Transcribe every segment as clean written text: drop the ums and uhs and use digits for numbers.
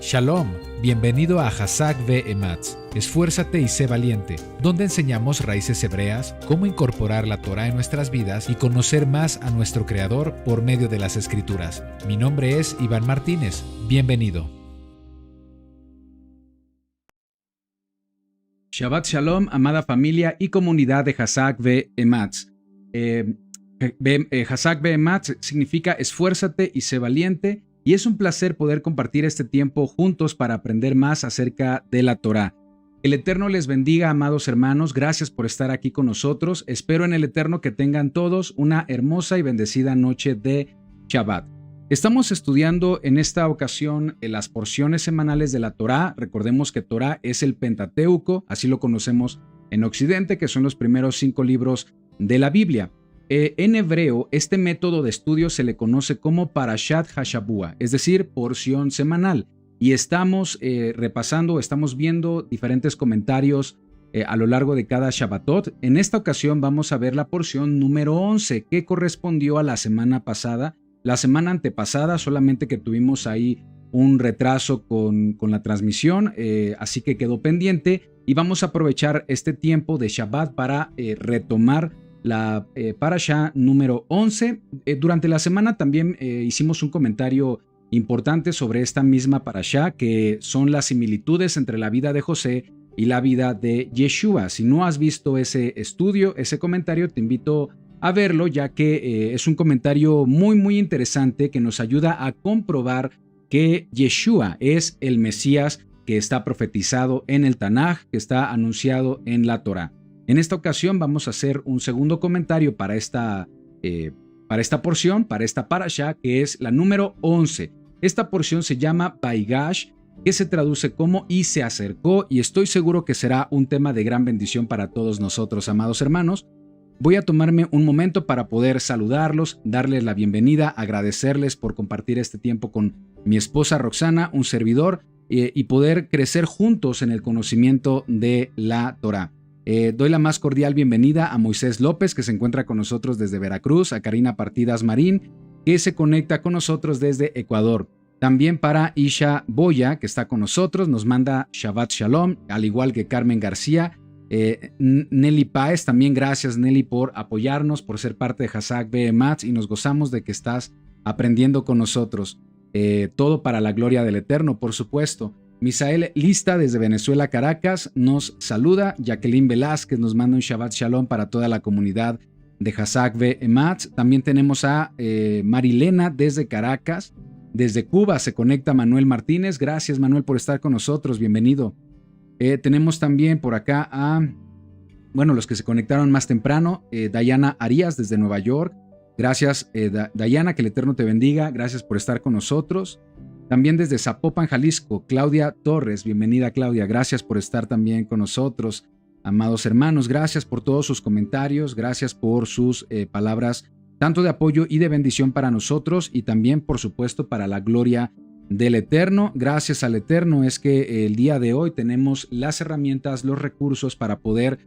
Shalom, bienvenido a Hazak Ve-Ematz, Esfuérzate y sé valiente, donde enseñamos raíces hebreas, cómo incorporar la Torah en nuestras vidas y conocer más a nuestro Creador por medio de las Escrituras. Mi nombre es Iván Martínez, bienvenido. Shabbat Shalom, amada familia y comunidad de Hazak Ve-Ematz. Hazak Ve-Ematz significa esfuérzate y sé valiente, y es un placer poder compartir este tiempo juntos para aprender más acerca de la Torá. El Eterno les bendiga, amados hermanos, gracias por estar aquí con nosotros. Espero en el Eterno que tengan todos una hermosa y bendecida noche de Shabbat. Estamos estudiando en esta ocasión las porciones semanales de la Torá. Recordemos que Torá es el Pentateuco, así lo conocemos en Occidente, que son los primeros 5 libros de la Biblia. En hebreo, este método de estudio se le conoce como Parashat HaShavua, es decir, porción semanal. Y estamos estamos viendo diferentes comentarios a lo largo de cada Shabbatot. En esta ocasión vamos a ver la porción número 11, que correspondió a la semana pasada. La semana antepasada solamente que tuvimos ahí un retraso con la transmisión, así que quedó pendiente. Y vamos a aprovechar este tiempo de Shabbat para retomar la Parashá número 11. Durante la semana también hicimos un comentario importante sobre esta misma Parashá, que son las similitudes entre la vida de José y la vida de Yeshua. Si no has visto ese estudio, ese comentario, te invito a verlo, ya que es un comentario muy interesante que nos ayuda a comprobar que Yeshua es el Mesías que está profetizado en el Tanaj, que está anunciado en la Torá. En esta ocasión vamos a hacer un segundo comentario para esta porción, para esta parashá, que es la número 11. Esta porción se llama Vaigash, que se traduce como y se acercó, y estoy seguro que será un tema de gran bendición para todos nosotros, amados hermanos. Voy a tomarme un momento para poder saludarlos, darles la bienvenida, agradecerles por compartir este tiempo con mi esposa Roxana, un servidor, y poder crecer juntos en el conocimiento de la Torá. Doy la más cordial bienvenida a Moisés López, que se encuentra con nosotros desde Veracruz, a Karina Partidas Marín, que se conecta con nosotros desde Ecuador. También para Isha Boya, que está con nosotros, nos manda Shabbat Shalom, al igual que Carmen García. Nelly Páez, también gracias Nelly por apoyarnos, por ser parte de Hazak Ve-Ematz, y nos gozamos de que estás aprendiendo con nosotros. Todo para la gloria del Eterno, por supuesto. Misael Lista desde Venezuela, Caracas, nos saluda. Jacqueline Velázquez nos manda un Shabbat Shalom para toda la comunidad de Hazak Ve-Ematz. También tenemos a Marilena desde Caracas. Desde Cuba se conecta Manuel Martínez. Gracias Manuel por estar con nosotros, bienvenido. Tenemos también por acá a, los que se conectaron más temprano, Dayana Arias desde Nueva York. Gracias Dayana, que el Eterno te bendiga. Gracias por estar con nosotros. También desde Zapopan, Jalisco, Claudia Torres. Bienvenida, Claudia. Gracias por estar también con nosotros. Amados hermanos, gracias por todos sus comentarios. Gracias por sus palabras, tanto de apoyo y de bendición para nosotros, y también, por supuesto, para la gloria del Eterno. Gracias al Eterno es que el día de hoy tenemos las herramientas, los recursos para poder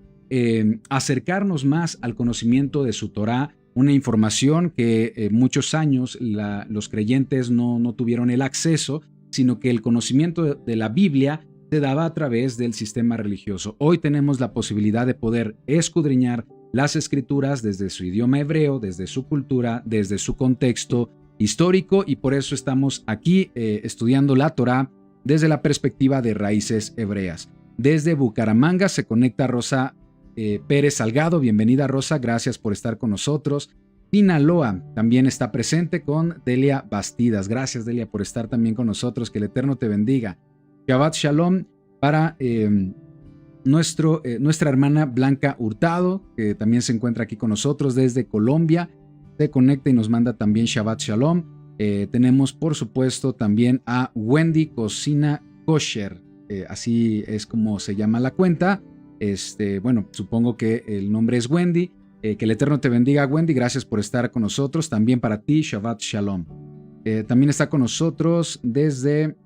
acercarnos más al conocimiento de su Torá. Una información que muchos años los creyentes no tuvieron el acceso, sino que el conocimiento de la Biblia se daba a través del sistema religioso. Hoy tenemos la posibilidad de poder escudriñar las escrituras desde su idioma hebreo, desde su cultura, desde su contexto histórico, y por eso estamos aquí estudiando la Torá desde la perspectiva de raíces hebreas. Desde Bucaramanga se conecta Rosa Pérez Salgado. Bienvenida Rosa, gracias por estar con nosotros. Sinaloa también está presente con Delia Bastidas. Gracias Delia por estar también con nosotros, que el Eterno te bendiga. Shabbat Shalom para nuestra hermana Blanca Hurtado, que también se encuentra aquí con nosotros desde Colombia. Se conecta y nos manda también Shabbat Shalom. Tenemos por supuesto también a Wendy Cocina Kosher, así es como se llama la cuenta. Supongo que el nombre es Wendy. Que el Eterno te bendiga, Wendy. Gracias por estar con nosotros. También para ti, Shabbat Shalom. También está con nosotros desde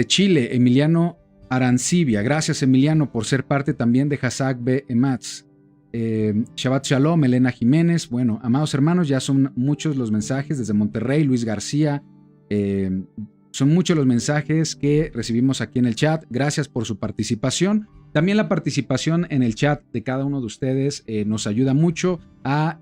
Chile, Emiliano Arancibia. Gracias, Emiliano, por ser parte también de Hazak Ve-Ematz. Shabbat Shalom, Elena Jiménez. Bueno, amados hermanos, ya son muchos los mensajes desde Monterrey. Luis García, Son muchos los mensajes que recibimos aquí en el chat. Gracias por su participación. También la participación en el chat de cada uno de ustedes nos ayuda mucho a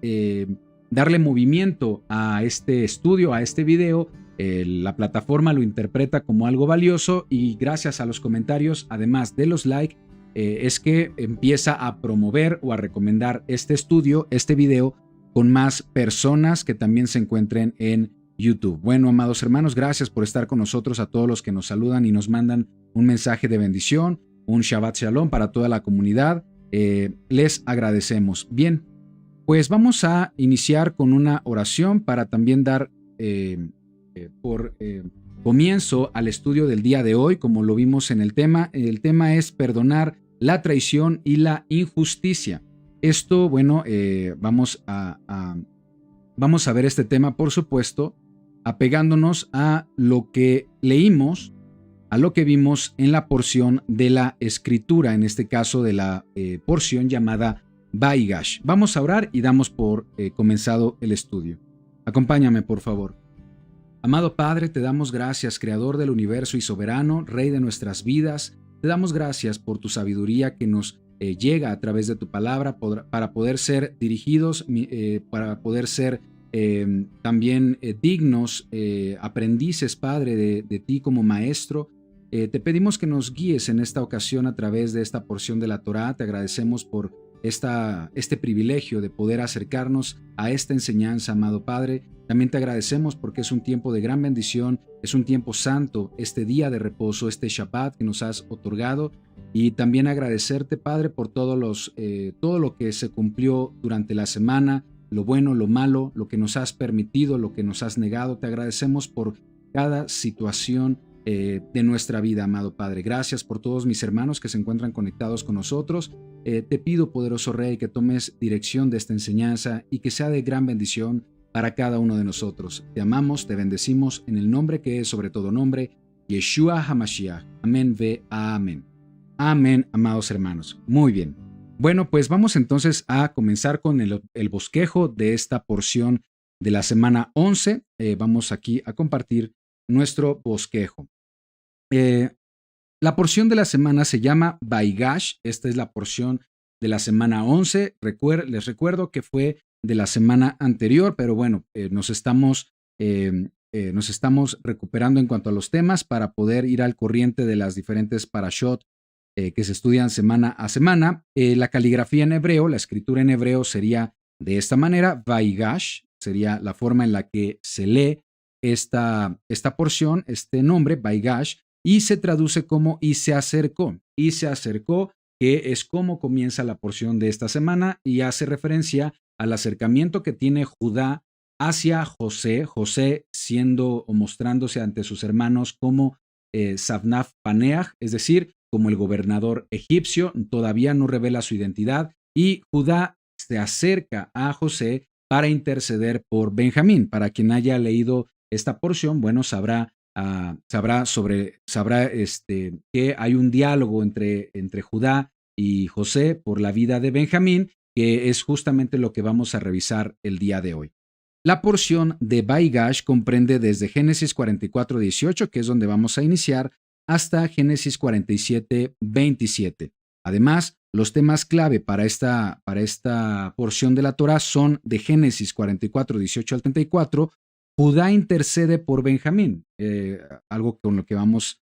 darle movimiento a este estudio, a este video. La plataforma lo interpreta como algo valioso y gracias a los comentarios, además de los likes, es que empieza a promover o a recomendar este estudio, este video, con más personas que también se encuentren en YouTube. Bueno, amados hermanos, gracias por estar con nosotros, a todos los que nos saludan y nos mandan un mensaje de bendición, un Shabbat Shalom para toda la comunidad. Les agradecemos. Bien, pues vamos a iniciar con una oración para también dar comienzo al estudio del día de hoy, como lo vimos en el tema. El tema es perdonar la traición y la injusticia. Esto, bueno, vamos a ver este tema, por supuesto, apegándonos a lo que leímos, a lo que vimos en la porción de la Escritura, en este caso de la porción llamada Vaigash. Vamos a orar y damos por comenzado el estudio. Acompáñame, por favor. Amado Padre, te damos gracias, Creador del universo y soberano, Rey de nuestras vidas. Te damos gracias por tu sabiduría que nos llega a través de tu palabra para poder ser dirigidos, para poder ser también dignos aprendices, Padre, de ti como maestro. Te pedimos que nos guíes en esta ocasión a través de esta porción de la Torá. Te agradecemos por este privilegio de poder acercarnos a esta enseñanza, amado Padre. También te agradecemos porque es un tiempo de gran bendición, es un tiempo santo, este día de reposo, este Shabbat que nos has otorgado. Y también agradecerte, Padre, por todo lo que se cumplió durante la semana, lo bueno, lo malo, lo que nos has permitido, lo que nos has negado. Te agradecemos por cada situación de nuestra vida, amado Padre. Gracias por todos mis hermanos que se encuentran conectados con nosotros. Te pido, poderoso Rey, que tomes dirección de esta enseñanza y que sea de gran bendición para cada uno de nosotros. Te amamos, te bendecimos en el nombre que es sobre todo nombre, Yeshua HaMashiach. Amén ve amén. Amén, amados hermanos. Muy bien. Bueno, pues vamos entonces a comenzar con el bosquejo de esta porción de la semana 11. Vamos aquí a compartir nuestro bosquejo. La porción de la semana se llama Vaigash. Esta es la porción de la semana 11. Les recuerdo que fue de la semana anterior, pero bueno, nos estamos recuperando en cuanto a los temas para poder ir al corriente de las diferentes parashot que se estudian semana a semana. La caligrafía en hebreo, la escritura en hebreo sería de esta manera: Vaigash sería la forma en la que se lee esta porción, este nombre, Vaigash, y se traduce como y se acercó. Y se acercó, que es como comienza la porción de esta semana y hace referencia al acercamiento que tiene Judá hacia José, José siendo o mostrándose ante sus hermanos como Savnaf Paneach, es decir, como el gobernador egipcio. Todavía no revela su identidad y Judá se acerca a José para interceder por Benjamín. Para quien haya leído esta porción, bueno, sabrá que hay un diálogo entre Judá y José por la vida de Benjamín, que es justamente lo que vamos a revisar el día de hoy. La porción de Vaigash comprende desde Génesis 44:18, que es donde vamos a iniciar, hasta Génesis 47:27. Además, los temas clave para esta porción de la Torá son de Génesis 44:18 al 34, Judá intercede por Benjamín, algo con lo que vamos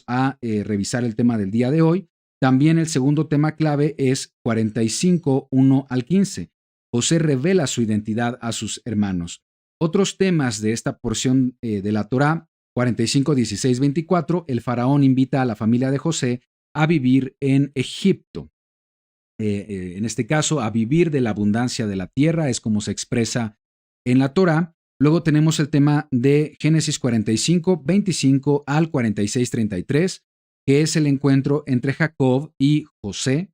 a revisar el tema del día de hoy. También el segundo tema clave es 45:1 al 15. José revela su identidad a sus hermanos. Otros temas de esta porción de la Torá, 45:16-24, el faraón invita a la familia de José a vivir en Egipto. En este caso, a vivir de la abundancia de la tierra, es como se expresa en la Torá. Luego tenemos el tema de Génesis 45:25 al 46:33, que es el encuentro entre Jacob y José.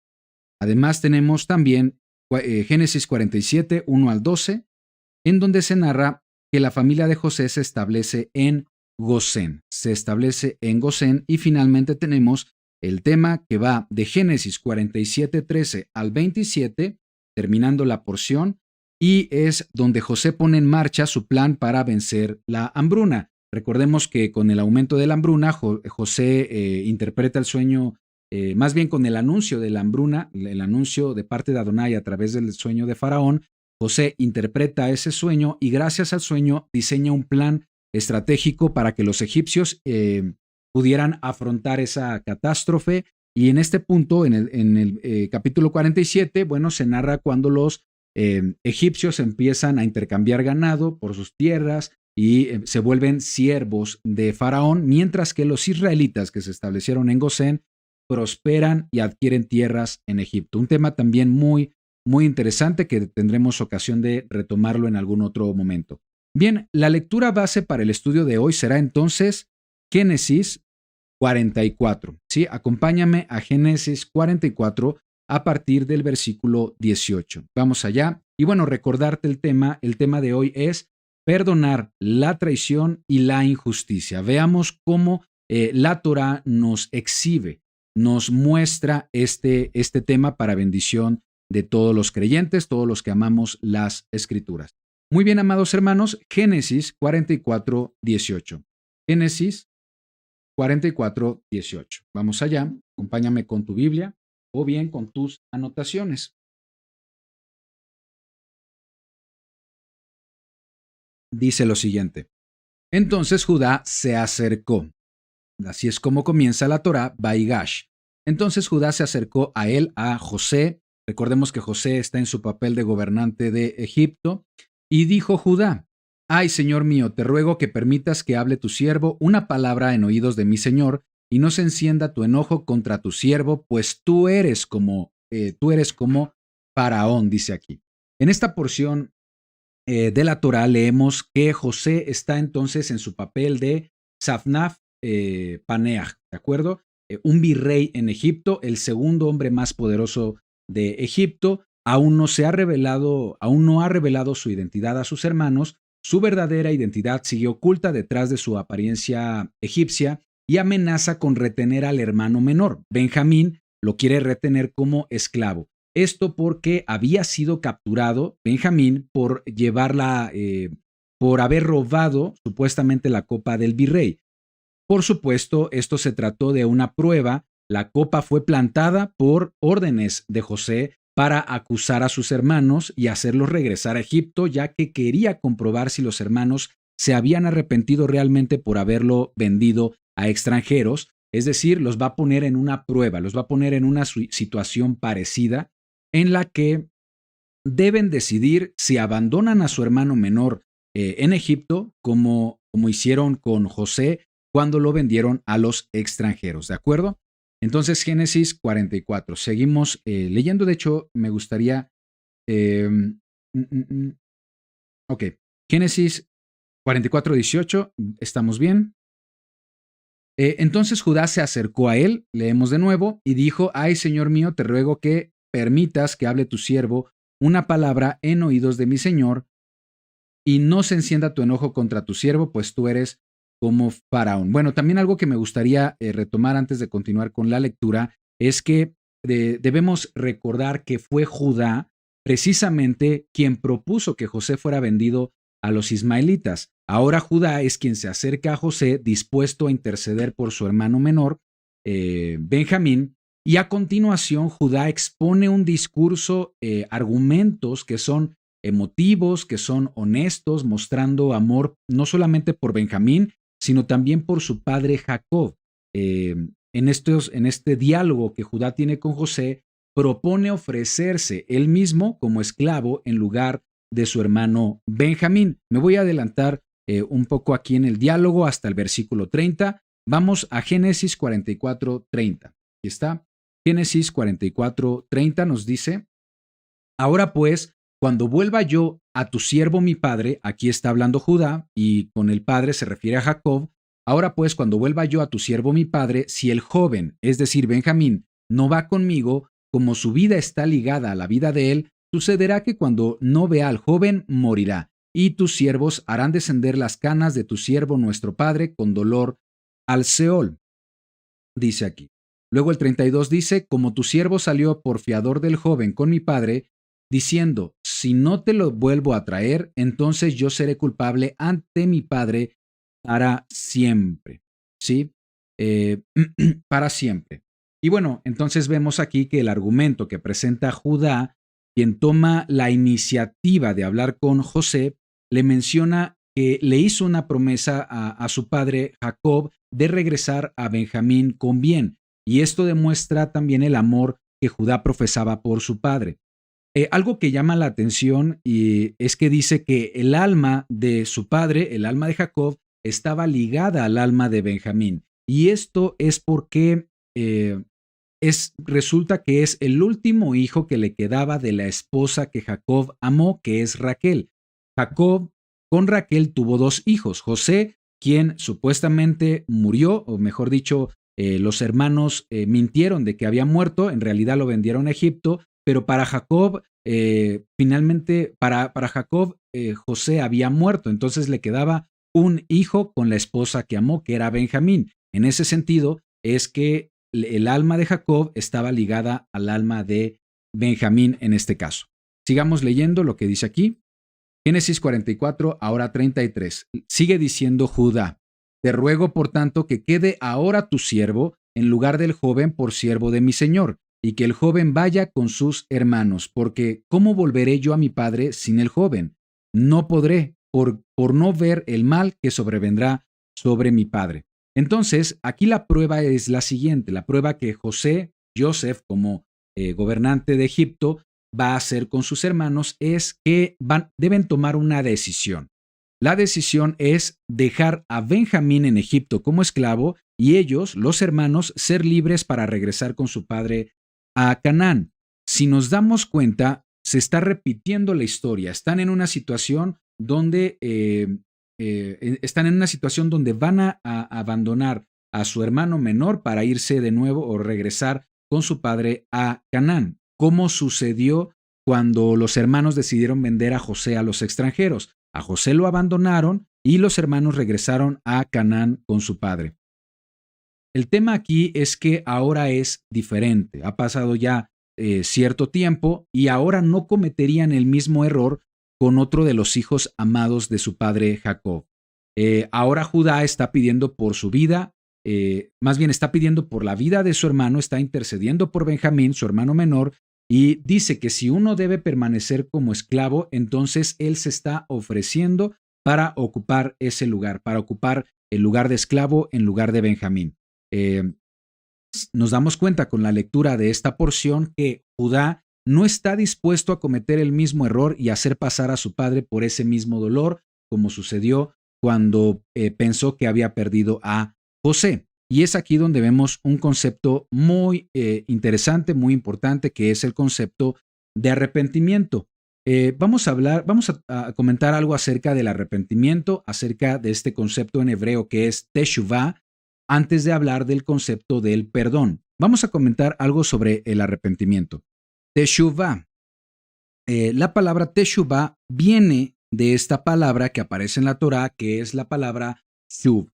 Además tenemos también Génesis 47:1 al 12, en donde se narra que la familia de José se establece en Gosén. Y finalmente tenemos el tema que va de Génesis 47:13 al 27, terminando la porción, y es donde José pone en marcha su plan para vencer la hambruna. Recordemos que con el aumento de la hambruna, José interpreta el sueño, más bien con el anuncio de la hambruna, el anuncio de parte de Adonai a través del sueño de Faraón. José interpreta ese sueño y gracias al sueño diseña un plan estratégico para que los egipcios pudieran afrontar esa catástrofe. Y en este punto, en el capítulo 47, bueno, se narra cuando los egipcios empiezan a intercambiar ganado por sus tierras y se vuelven siervos de Faraón, mientras que los israelitas que se establecieron en Gosén prosperan y adquieren tierras en Egipto. Un tema también muy, muy interesante que tendremos ocasión de retomarlo en algún otro momento. Bien, la lectura base para el estudio de hoy será entonces Génesis 44. ¿Sí? Acompáñame a Génesis 44 a partir del versículo 18. Vamos allá. Y bueno, recordarte el tema. El tema de hoy es perdonar la traición y la injusticia. Veamos cómo la Torá nos exhibe, nos muestra este tema para bendición de todos los creyentes, todos los que amamos las Escrituras. Muy bien, amados hermanos, Génesis 44, 18. Génesis 44, 18. Vamos allá, acompáñame con tu Biblia o bien con tus anotaciones. Dice lo siguiente. Entonces Judá se acercó. Así es como comienza la Torá, Vaigash. Entonces Judá se acercó a él, a José. Recordemos que José está en su papel de gobernante de Egipto. Y dijo Judá: Ay, Señor mío, te ruego que permitas que hable tu siervo una palabra en oídos de mi Señor, y no se encienda tu enojo contra tu siervo, pues tú eres como Faraón, dice aquí. En esta porción de la Torá leemos que José está entonces en su papel de Safnaf Paneah, ¿de acuerdo? Un virrey en Egipto, el segundo hombre más poderoso de Egipto. Aún no ha revelado su identidad a sus hermanos. Su verdadera identidad sigue oculta detrás de su apariencia egipcia y amenaza con retener al hermano menor. Benjamín lo quiere retener como esclavo. Esto porque había sido capturado Benjamín por haber robado supuestamente la copa del virrey. Por supuesto, esto se trató de una prueba. La copa fue plantada por órdenes de José para acusar a sus hermanos y hacerlos regresar a Egipto, ya que quería comprobar si los hermanos se habían arrepentido realmente por haberlo vendido a extranjeros. Es decir, los va a poner en una prueba, los va a poner en una situación parecida en la que deben decidir si abandonan a su hermano menor en Egipto, como hicieron con José cuando lo vendieron a los extranjeros, ¿de acuerdo? Entonces, Génesis 44. Seguimos leyendo. De hecho, me gustaría... Ok, Génesis 44, 18. ¿Estamos bien? Entonces Judá se acercó a él, leemos de nuevo, y dijo: Ay, Señor mío, te ruego que permitas que hable tu siervo una palabra en oídos de mi Señor, y no se encienda tu enojo contra tu siervo, pues tú eres como Faraón. Bueno, también algo que me gustaría retomar antes de continuar con la lectura es que debemos recordar que fue Judá precisamente quien propuso que José fuera vendido a los ismaelitas. Ahora Judá es quien se acerca a José dispuesto a interceder por su hermano menor, Benjamín, y a continuación Judá expone un discurso, argumentos que son emotivos, que son honestos, mostrando amor no solamente por Benjamín, sino también por su padre Jacob. En este diálogo que Judá tiene con José, propone ofrecerse él mismo como esclavo en lugar de su hermano Benjamín. Me voy a adelantar un poco aquí en el diálogo hasta el versículo 30. Vamos a Génesis 44, 30. Aquí está. Génesis 44, 30 nos dice: Ahora pues, cuando vuelva yo a tu siervo mi padre, aquí está hablando Judá, y con el padre se refiere a Jacob. Ahora pues, cuando vuelva yo a tu siervo mi padre, si el joven, es decir, Benjamín, no va conmigo, como su vida está ligada a la vida de él, sucederá que cuando no vea al joven, morirá, y tus siervos harán descender las canas de tu siervo nuestro padre con dolor al Seol. Dice aquí. Luego el 32 dice: Como tu siervo salió por fiador del joven con mi padre, diciendo: si no te lo vuelvo a traer, entonces yo seré culpable ante mi padre para siempre, ¿sí? Eh, para siempre. Y bueno, entonces vemos aquí que el argumento que presenta Judá, quien toma la iniciativa de hablar con José, le menciona que le hizo una promesa a su padre Jacob de regresar a Benjamín con bien. Y esto demuestra también el amor que Judá profesaba por su padre. Algo que llama la atención y es que dice que el alma de su padre, el alma de Jacob, estaba ligada al alma de Benjamín. Y esto es porque resulta que es el último hijo que le quedaba de la esposa que Jacob amó, que es Raquel. Jacob con Raquel tuvo dos hijos, José, quien supuestamente murió, o mejor dicho, los hermanos mintieron de que había muerto, en realidad lo vendieron a Egipto, pero para Jacob, finalmente, para Jacob, José había muerto, entonces le quedaba un hijo con la esposa que amó, que era Benjamín. En ese sentido, es que el alma de Jacob estaba ligada al alma de Benjamín en este caso. Sigamos leyendo lo que dice aquí. Génesis 44, ahora 33. Sigue diciendo Judá: te ruego, por tanto, que quede ahora tu siervo en lugar del joven por siervo de mi señor, y que el joven vaya con sus hermanos, porque ¿cómo volveré yo a mi padre sin el joven? No podré, por no ver el mal que sobrevendrá sobre mi padre. Entonces, aquí la prueba es la siguiente, la prueba que Joseph, como gobernante de Egipto, va a hacer con sus hermanos es que deben tomar una decisión. La decisión es dejar a Benjamín en Egipto como esclavo y ellos, los hermanos, ser libres para regresar con su padre a Canaán. Si nos damos cuenta, se está repitiendo la historia. Están en una situación donde van a abandonar a su hermano menor para irse de nuevo o regresar con su padre a Canaán. ¿Cómo sucedió cuando los hermanos decidieron vender a José a los extranjeros? A José lo abandonaron y los hermanos regresaron a Canaán con su padre. El tema aquí es que ahora es diferente. Ha pasado ya cierto tiempo y ahora no cometerían el mismo error con otro de los hijos amados de su padre Jacob. Ahora Judá está pidiendo por su vida, más bien está pidiendo por la vida de su hermano, está intercediendo por Benjamín, su hermano menor, y dice que si uno debe permanecer como esclavo, entonces él se está ofreciendo para ocupar ese lugar, para ocupar el lugar de esclavo en lugar de Benjamín. Nos damos cuenta con la lectura de esta porción que Judá no está dispuesto a cometer el mismo error y hacer pasar a su padre por ese mismo dolor, como sucedió cuando pensó que había perdido a José. Y es aquí donde vemos un concepto muy interesante, muy importante, que es el concepto de arrepentimiento. Vamos a comentar algo acerca del arrepentimiento, acerca de este concepto en hebreo que es teshuvah, antes de hablar del concepto del perdón. Vamos a comentar algo sobre el arrepentimiento. Teshuvah. La palabra teshuvah viene de esta palabra que aparece en la Torá, que es la palabra shuv.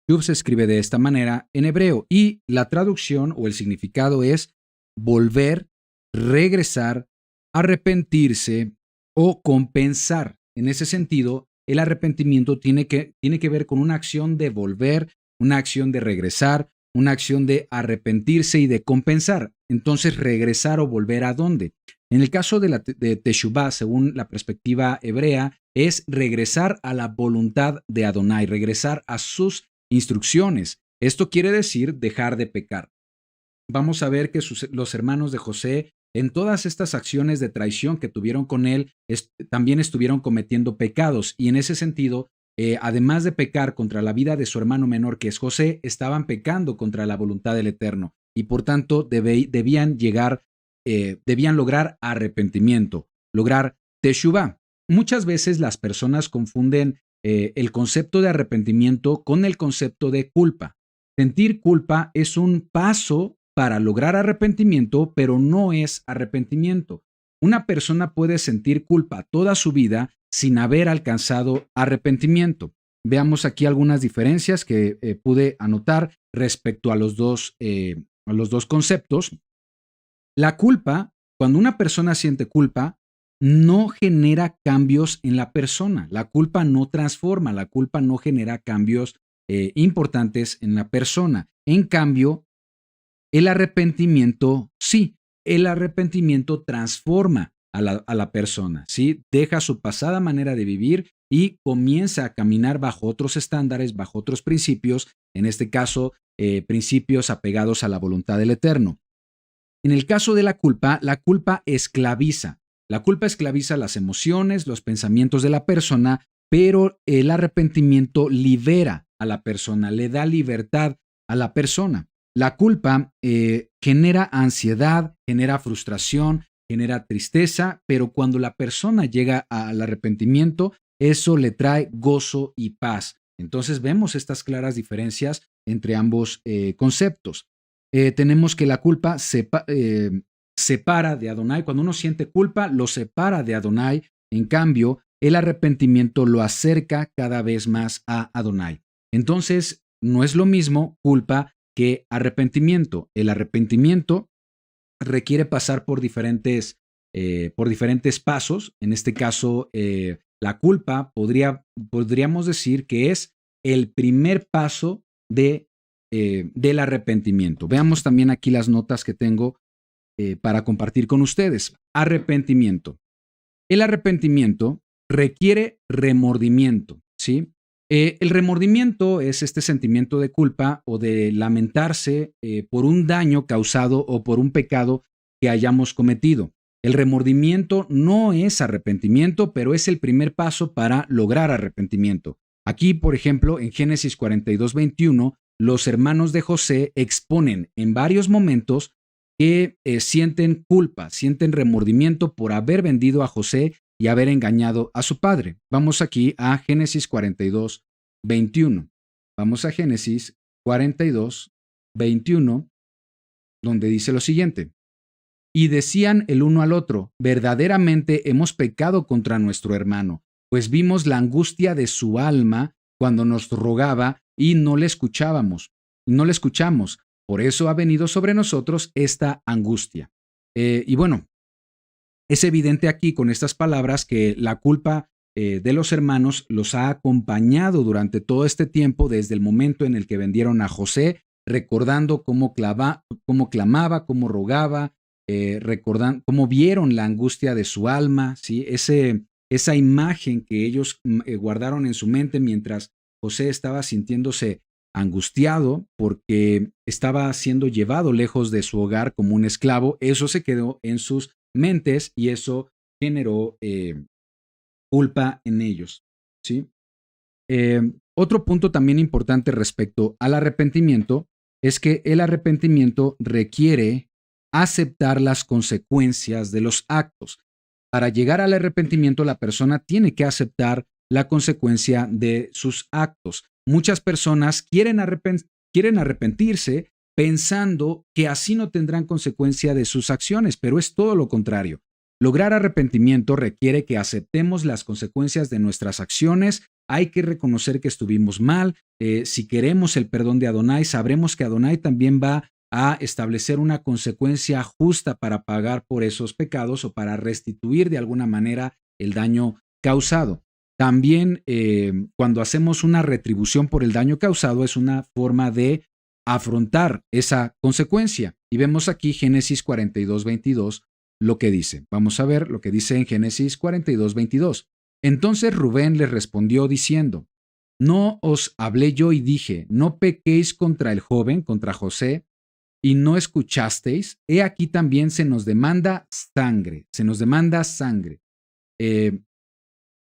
Shuv se escribe de esta manera en hebreo y la traducción o el significado es volver, regresar, arrepentirse o compensar. En ese sentido, el arrepentimiento tiene que ver con una acción de volver, una acción de regresar, una acción de arrepentirse y de compensar. Entonces, regresar o volver ¿a dónde? En el caso de Teshuvah, según la perspectiva hebrea, es regresar a la voluntad de Adonai, regresar a sus instrucciones. Esto quiere decir dejar de pecar. Vamos a ver que los hermanos de José, en todas estas acciones de traición que tuvieron con él, también estuvieron cometiendo pecados y en ese sentido, además de pecar contra la vida de su hermano menor que es José, estaban pecando contra la voluntad del Eterno y por tanto debían lograr arrepentimiento, lograr teshuvah. Muchas veces las personas confunden el concepto de arrepentimiento con el concepto de culpa. Sentir culpa es un paso para lograr arrepentimiento, pero no es arrepentimiento. Una persona puede sentir culpa toda su vida sin haber alcanzado arrepentimiento. Veamos aquí algunas diferencias que pude anotar respecto a los dos conceptos. La culpa, cuando una persona siente culpa, no genera cambios en la persona. La culpa no transforma, la culpa no genera cambios importantes en la persona. En cambio, el arrepentimiento sí. El arrepentimiento transforma a la persona, ¿sí? Deja su pasada manera de vivir y comienza a caminar bajo otros estándares, bajo otros principios, en este caso, principios apegados a la voluntad del Eterno. En el caso de la culpa esclaviza. La culpa esclaviza las emociones, los pensamientos de la persona, pero el arrepentimiento libera a la persona, le da libertad a la persona. La culpa genera ansiedad, genera frustración, genera tristeza, pero cuando la persona llega al arrepentimiento, eso le trae gozo y paz. Entonces vemos estas claras diferencias entre ambos conceptos. Tenemos que la culpa separa de Adonai. Cuando uno siente culpa, lo separa de Adonai. En cambio, el arrepentimiento lo acerca cada vez más a Adonai. Entonces, no es lo mismo culpa que arrepentimiento. El arrepentimiento requiere pasar por diferentes pasos. En este caso, la culpa podríamos decir que es el primer paso del arrepentimiento. Veamos también aquí las notas que tengo para compartir con ustedes. Arrepentimiento. El arrepentimiento requiere remordimiento, ¿sí? El remordimiento es este sentimiento de culpa o de lamentarse por un daño causado o por un pecado que hayamos cometido. El remordimiento no es arrepentimiento, pero es el primer paso para lograr arrepentimiento. Aquí, por ejemplo, en Génesis 42:21, los hermanos de José exponen en varios momentos que sienten culpa, sienten remordimiento por haber vendido a José y haber engañado a su padre. Vamos aquí a Génesis 42:21. Vamos a Génesis 42:21, donde dice lo siguiente. Y decían el uno al otro, verdaderamente hemos pecado contra nuestro hermano, pues vimos la angustia de su alma cuando nos rogaba y no le escuchamos. Por eso ha venido sobre nosotros esta angustia. Y bueno, es evidente aquí con estas palabras que la culpa de los hermanos los ha acompañado durante todo este tiempo, desde el momento en el que vendieron a José, recordando cómo clamaba, cómo rogaba, recordando cómo vieron la angustia de su alma, ¿sí? Esa imagen que ellos guardaron en su mente mientras José estaba sintiéndose angustiado porque estaba siendo llevado lejos de su hogar como un esclavo. Eso se quedó en sus mentes y eso generó culpa en ellos, ¿sí? Otro punto también importante respecto al arrepentimiento es que el arrepentimiento requiere aceptar las consecuencias de los actos. Para llegar al arrepentimiento, la persona tiene que aceptar la consecuencia de sus actos. Muchas personas quieren arrepentirse pensando que así no tendrán consecuencia de sus acciones, pero es todo lo contrario. Lograr arrepentimiento requiere que aceptemos las consecuencias de nuestras acciones. Hay que reconocer que estuvimos mal. Si queremos el perdón de Adonai, sabremos que Adonai también va a establecer una consecuencia justa para pagar por esos pecados o para restituir de alguna manera el daño causado. También cuando hacemos una retribución por el daño causado es una forma de afrontar esa consecuencia. Y vemos aquí Génesis 42:22 lo que dice. Vamos a ver lo que dice en Génesis 42:22. Entonces Rubén les respondió diciendo, ¿no os hablé yo y dije, no pequéis contra el joven, contra José, y no escuchasteis? He aquí también se nos demanda sangre.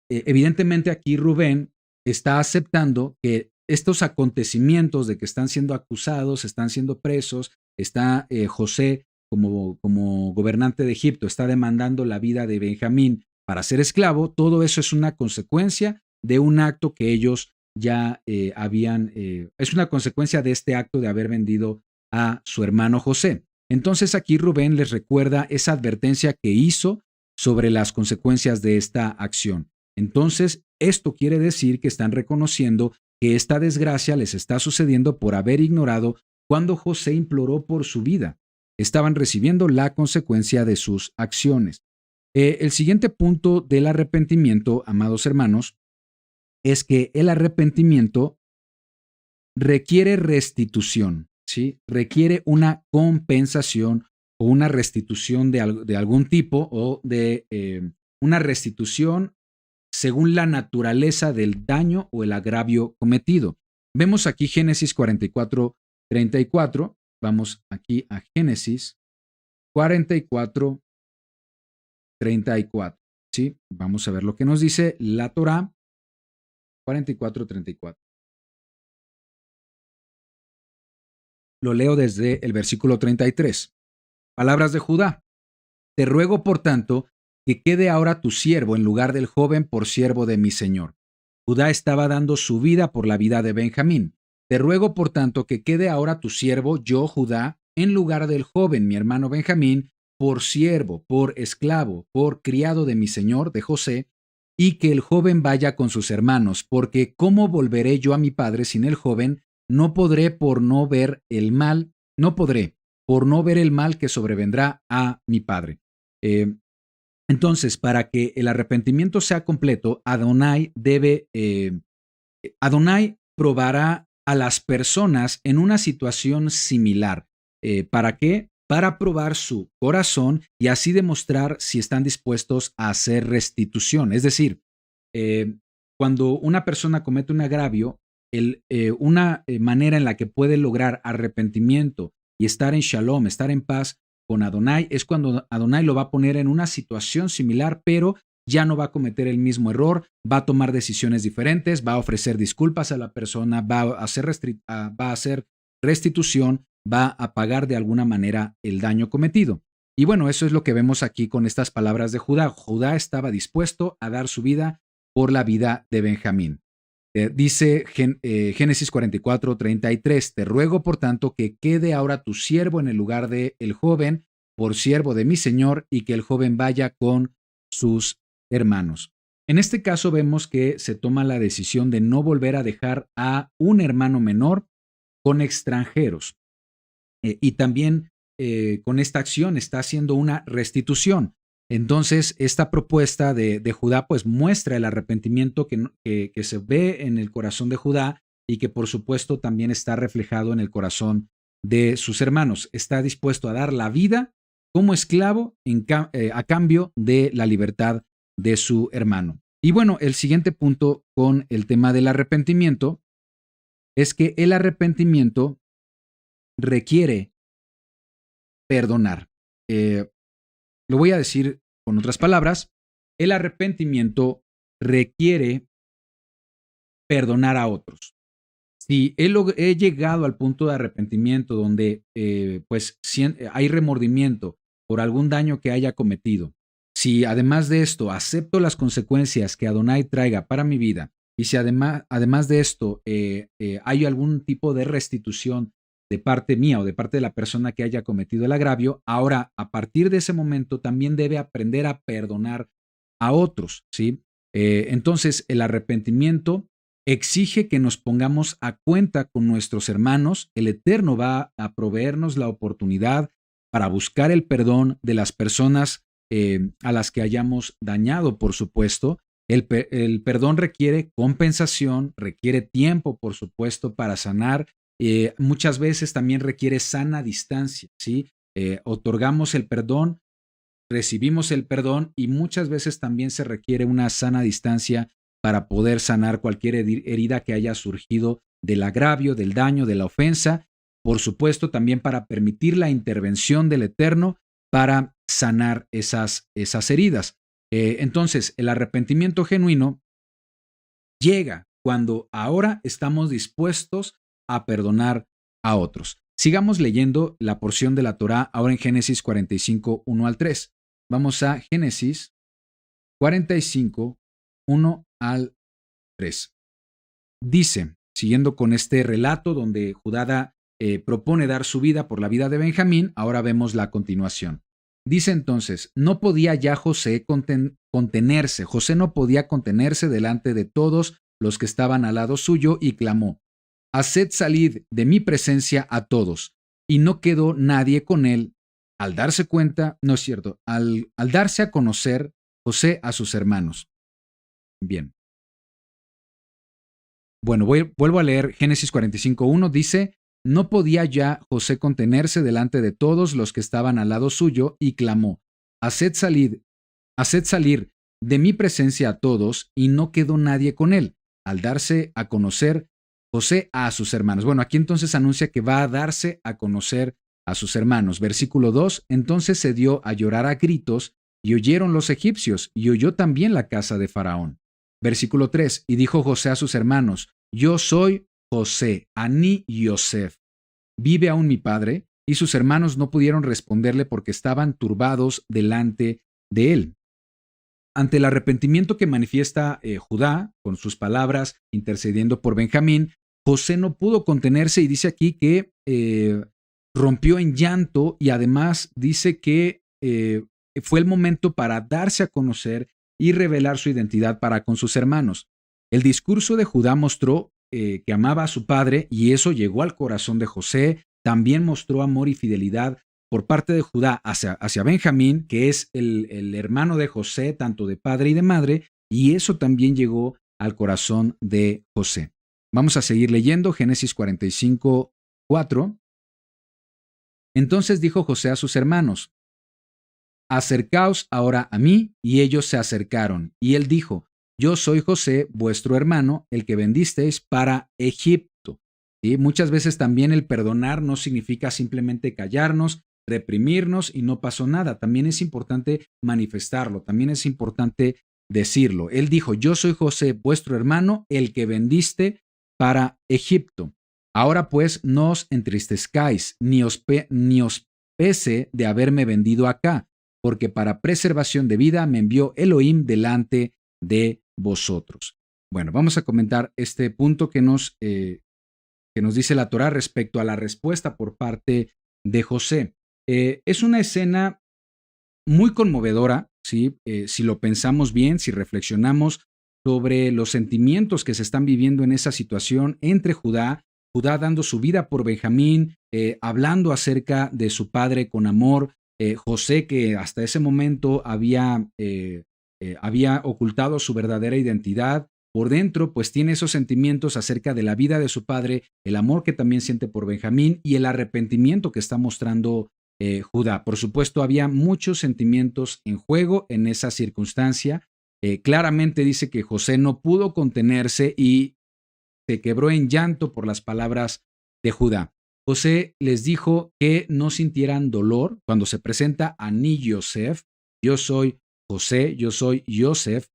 Evidentemente aquí Rubén está aceptando que estos acontecimientos de que están siendo acusados, están siendo presos, está José como gobernante de Egipto, está demandando la vida de Benjamín para ser esclavo. Todo eso es una consecuencia de un acto que ellos ya es una consecuencia de este acto de haber vendido a su hermano José. Entonces aquí Rubén les recuerda esa advertencia que hizo sobre las consecuencias de esta acción. Entonces, esto quiere decir que están reconociendo que esta desgracia les está sucediendo por haber ignorado cuando José imploró por su vida. Estaban recibiendo la consecuencia de sus acciones. El siguiente punto del arrepentimiento, amados hermanos, es que el arrepentimiento requiere restitución, ¿sí? Requiere una compensación o una restitución de algún tipo o de una restitución según la naturaleza del daño o el agravio cometido. Vemos aquí Génesis 44:34. Vamos aquí a Génesis 44:34. ¿Sí? Vamos a ver lo que nos dice la Torá 44:34. Lo leo desde el versículo 33. Palabras de Judá. Te ruego, por tanto, que quede ahora tu siervo en lugar del joven por siervo de mi señor. Judá estaba dando su vida por la vida de Benjamín. Te ruego, por tanto, que quede ahora tu siervo, yo, Judá, en lugar del joven, mi hermano Benjamín, por siervo, por esclavo, por criado de mi señor, de José, y que el joven vaya con sus hermanos, porque ¿cómo volveré yo a mi padre sin el joven? No podré por no ver el mal, no podré por no ver el mal que sobrevendrá a mi padre. Entonces, para que el arrepentimiento sea completo, Adonai probará a las personas en una situación similar. ¿Para qué? Para probar su corazón y así demostrar si están dispuestos a hacer restitución. Es decir, cuando una persona comete un agravio, una manera en la que puede lograr arrepentimiento y estar en shalom, estar en paz con Adonai, es cuando Adonai lo va a poner en una situación similar, pero ya no va a cometer el mismo error, va a tomar decisiones diferentes, va a ofrecer disculpas a la persona, va a hacer restitución, va a pagar de alguna manera el daño cometido. Y bueno, eso es lo que vemos aquí con estas palabras de Judá. Judá estaba dispuesto a dar su vida por la vida de Benjamín. Dice Génesis 44:33, te ruego por tanto que quede ahora tu siervo en el lugar de el joven por siervo de mi señor y que el joven vaya con sus hermanos. En este caso vemos que se toma la decisión de no volver a dejar a un hermano menor con extranjeros. Y también con esta acción está haciendo una restitución. Entonces, esta propuesta de Judá pues muestra el arrepentimiento que se ve en el corazón de Judá y que por supuesto también está reflejado en el corazón de sus hermanos. Está dispuesto a dar la vida como esclavo a cambio de la libertad de su hermano. Y bueno, el siguiente punto con el tema del arrepentimiento es que el arrepentimiento requiere perdonar. Lo voy a decir con otras palabras, el arrepentimiento requiere perdonar a otros. Si he llegado al punto de arrepentimiento donde hay remordimiento por algún daño que haya cometido, si además de esto acepto las consecuencias que Adonai traiga para mi vida y si además de esto hay algún tipo de restitución de parte mía o de parte de la persona que haya cometido el agravio, ahora a partir de ese momento también debe aprender a perdonar a otros, ¿sí? Entonces el arrepentimiento exige que nos pongamos a cuenta con nuestros hermanos. El Eterno va a proveernos la oportunidad para buscar el perdón de las personas a las que hayamos dañado, por supuesto. El perdón requiere compensación, requiere tiempo, por supuesto, para sanar. Muchas veces también requiere sana distancia, ¿sí? Otorgamos el perdón, recibimos el perdón y muchas veces también se requiere una sana distancia para poder sanar cualquier herida que haya surgido del agravio, del daño, de la ofensa. Por supuesto, también para permitir la intervención del Eterno para sanar esas heridas. Entonces, el arrepentimiento genuino llega cuando ahora estamos dispuestos a perdonar a otros. Sigamos leyendo la porción de la Torá ahora en Génesis 45, 1 al 3. Vamos a Génesis 45, 1 al 3. Dice, siguiendo con este relato donde Judá propone dar su vida por la vida de Benjamín, ahora vemos la continuación. Dice entonces, no podía ya José contenerse. José no podía contenerse delante de todos los que estaban al lado suyo y clamó, haced salir de mi presencia a todos. Y no quedó nadie con él al darse cuenta, no es cierto, al darse a conocer José a sus hermanos. Bien. Bueno, vuelvo a leer Génesis 45:1, dice, no podía ya José contenerse delante de todos los que estaban al lado suyo y clamó, haced salir de mi presencia a todos, y no quedó nadie con él, al darse a conocer José a sus hermanos. Bueno, aquí entonces anuncia que va a darse a conocer a sus hermanos. Versículo 2, entonces se dio a llorar a gritos, y oyeron los egipcios, y oyó también la casa de Faraón. Versículo 3, y dijo José a sus hermanos, yo soy José, Aní Yosef. ¿Vive aún mi padre? Y sus hermanos no pudieron responderle porque estaban turbados delante de él. Ante el arrepentimiento que manifiesta Judá, con sus palabras intercediendo por Benjamín, José no pudo contenerse y dice aquí que rompió en llanto y además dice que fue el momento para darse a conocer y revelar su identidad para con sus hermanos. El discurso de Judá mostró que amaba a su padre y eso llegó al corazón de José. También mostró amor y fidelidad por parte de Judá hacia Benjamín, que es el hermano de José, tanto de padre y de madre, y eso también llegó al corazón de José. Vamos a seguir leyendo Génesis 45:4. Entonces dijo José a sus hermanos, acercaos ahora a mí, y ellos se acercaron, y él dijo, yo soy José, vuestro hermano, el que vendisteis para Egipto. ¿Sí? Muchas veces también el perdonar no significa simplemente callarnos, reprimirnos y no pasó nada. También es importante manifestarlo, también es importante decirlo. Él dijo, yo soy José, vuestro hermano, el que vendiste para Egipto. Ahora pues no os entristezcáis, ni os pese de haberme vendido acá, porque para preservación de vida me envió Elohim delante de vosotros. Bueno, vamos a comentar este punto que nos dice la Torá respecto a la respuesta por parte de José. Es una escena muy conmovedora, ¿sí? Si lo pensamos bien, si reflexionamos sobre los sentimientos que se están viviendo en esa situación entre Judá dando su vida por Benjamín, hablando acerca de su padre con amor, José que hasta ese momento había ocultado su verdadera identidad. Por dentro, pues tiene esos sentimientos acerca de la vida de su padre, el amor que también siente por Benjamín y el arrepentimiento que está mostrando Judá. Por supuesto, había muchos sentimientos en juego en esa circunstancia. Claramente dice que José no pudo contenerse y se quebró en llanto por las palabras de Judá. José les dijo que no sintieran dolor cuando se presenta a Aní Yosef. Yo soy José, yo soy Yosef.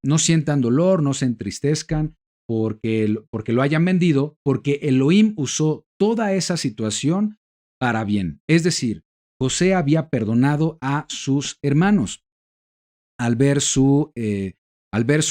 No sientan dolor, no se entristezcan porque lo hayan vendido, porque Elohim usó toda esa situación para bien. Es decir, José había perdonado a sus hermanos al ver su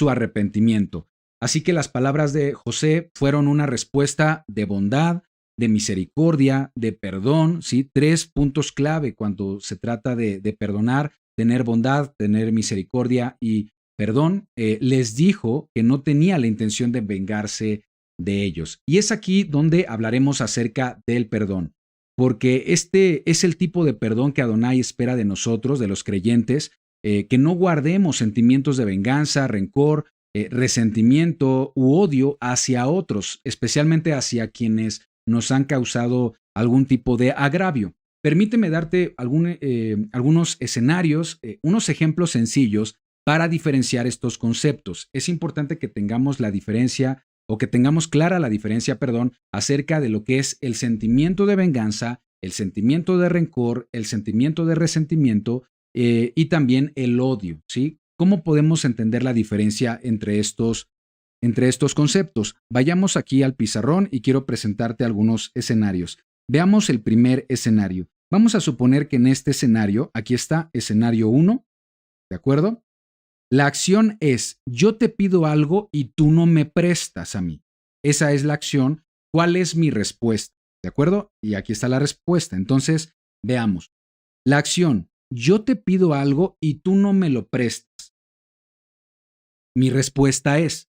arrepentimiento. Así que las palabras de José fueron una respuesta de bondad, de misericordia, de perdón, ¿sí? 3 puntos clave cuando se trata de perdonar, tener bondad, tener misericordia y perdón. Les dijo que no tenía la intención de vengarse de ellos. Y es aquí donde hablaremos acerca del perdón, porque este es el tipo de perdón que Adonai espera de nosotros, de los creyentes, que no guardemos sentimientos de venganza, rencor, resentimiento u odio hacia otros, especialmente hacia quienes nos han causado algún tipo de agravio. Permíteme darte algunos escenarios, unos ejemplos sencillos para diferenciar estos conceptos. Es importante que tengamos la diferencia o que tengamos clara la diferencia, acerca de lo que es el sentimiento de venganza, el sentimiento de rencor, el sentimiento de resentimiento y también el odio, ¿sí? ¿Cómo podemos entender la diferencia entre estos conceptos? Vayamos aquí al pizarrón y quiero presentarte algunos escenarios. Veamos el primer escenario. Vamos a suponer que en este escenario, aquí está, escenario 1, ¿de acuerdo? La acción es, yo te pido algo y tú no me prestas a mí. Esa es la acción. ¿Cuál es mi respuesta? ¿De acuerdo? Y aquí está la respuesta. Entonces, veamos. La acción, yo te pido algo y tú no me lo prestas. Mi respuesta es,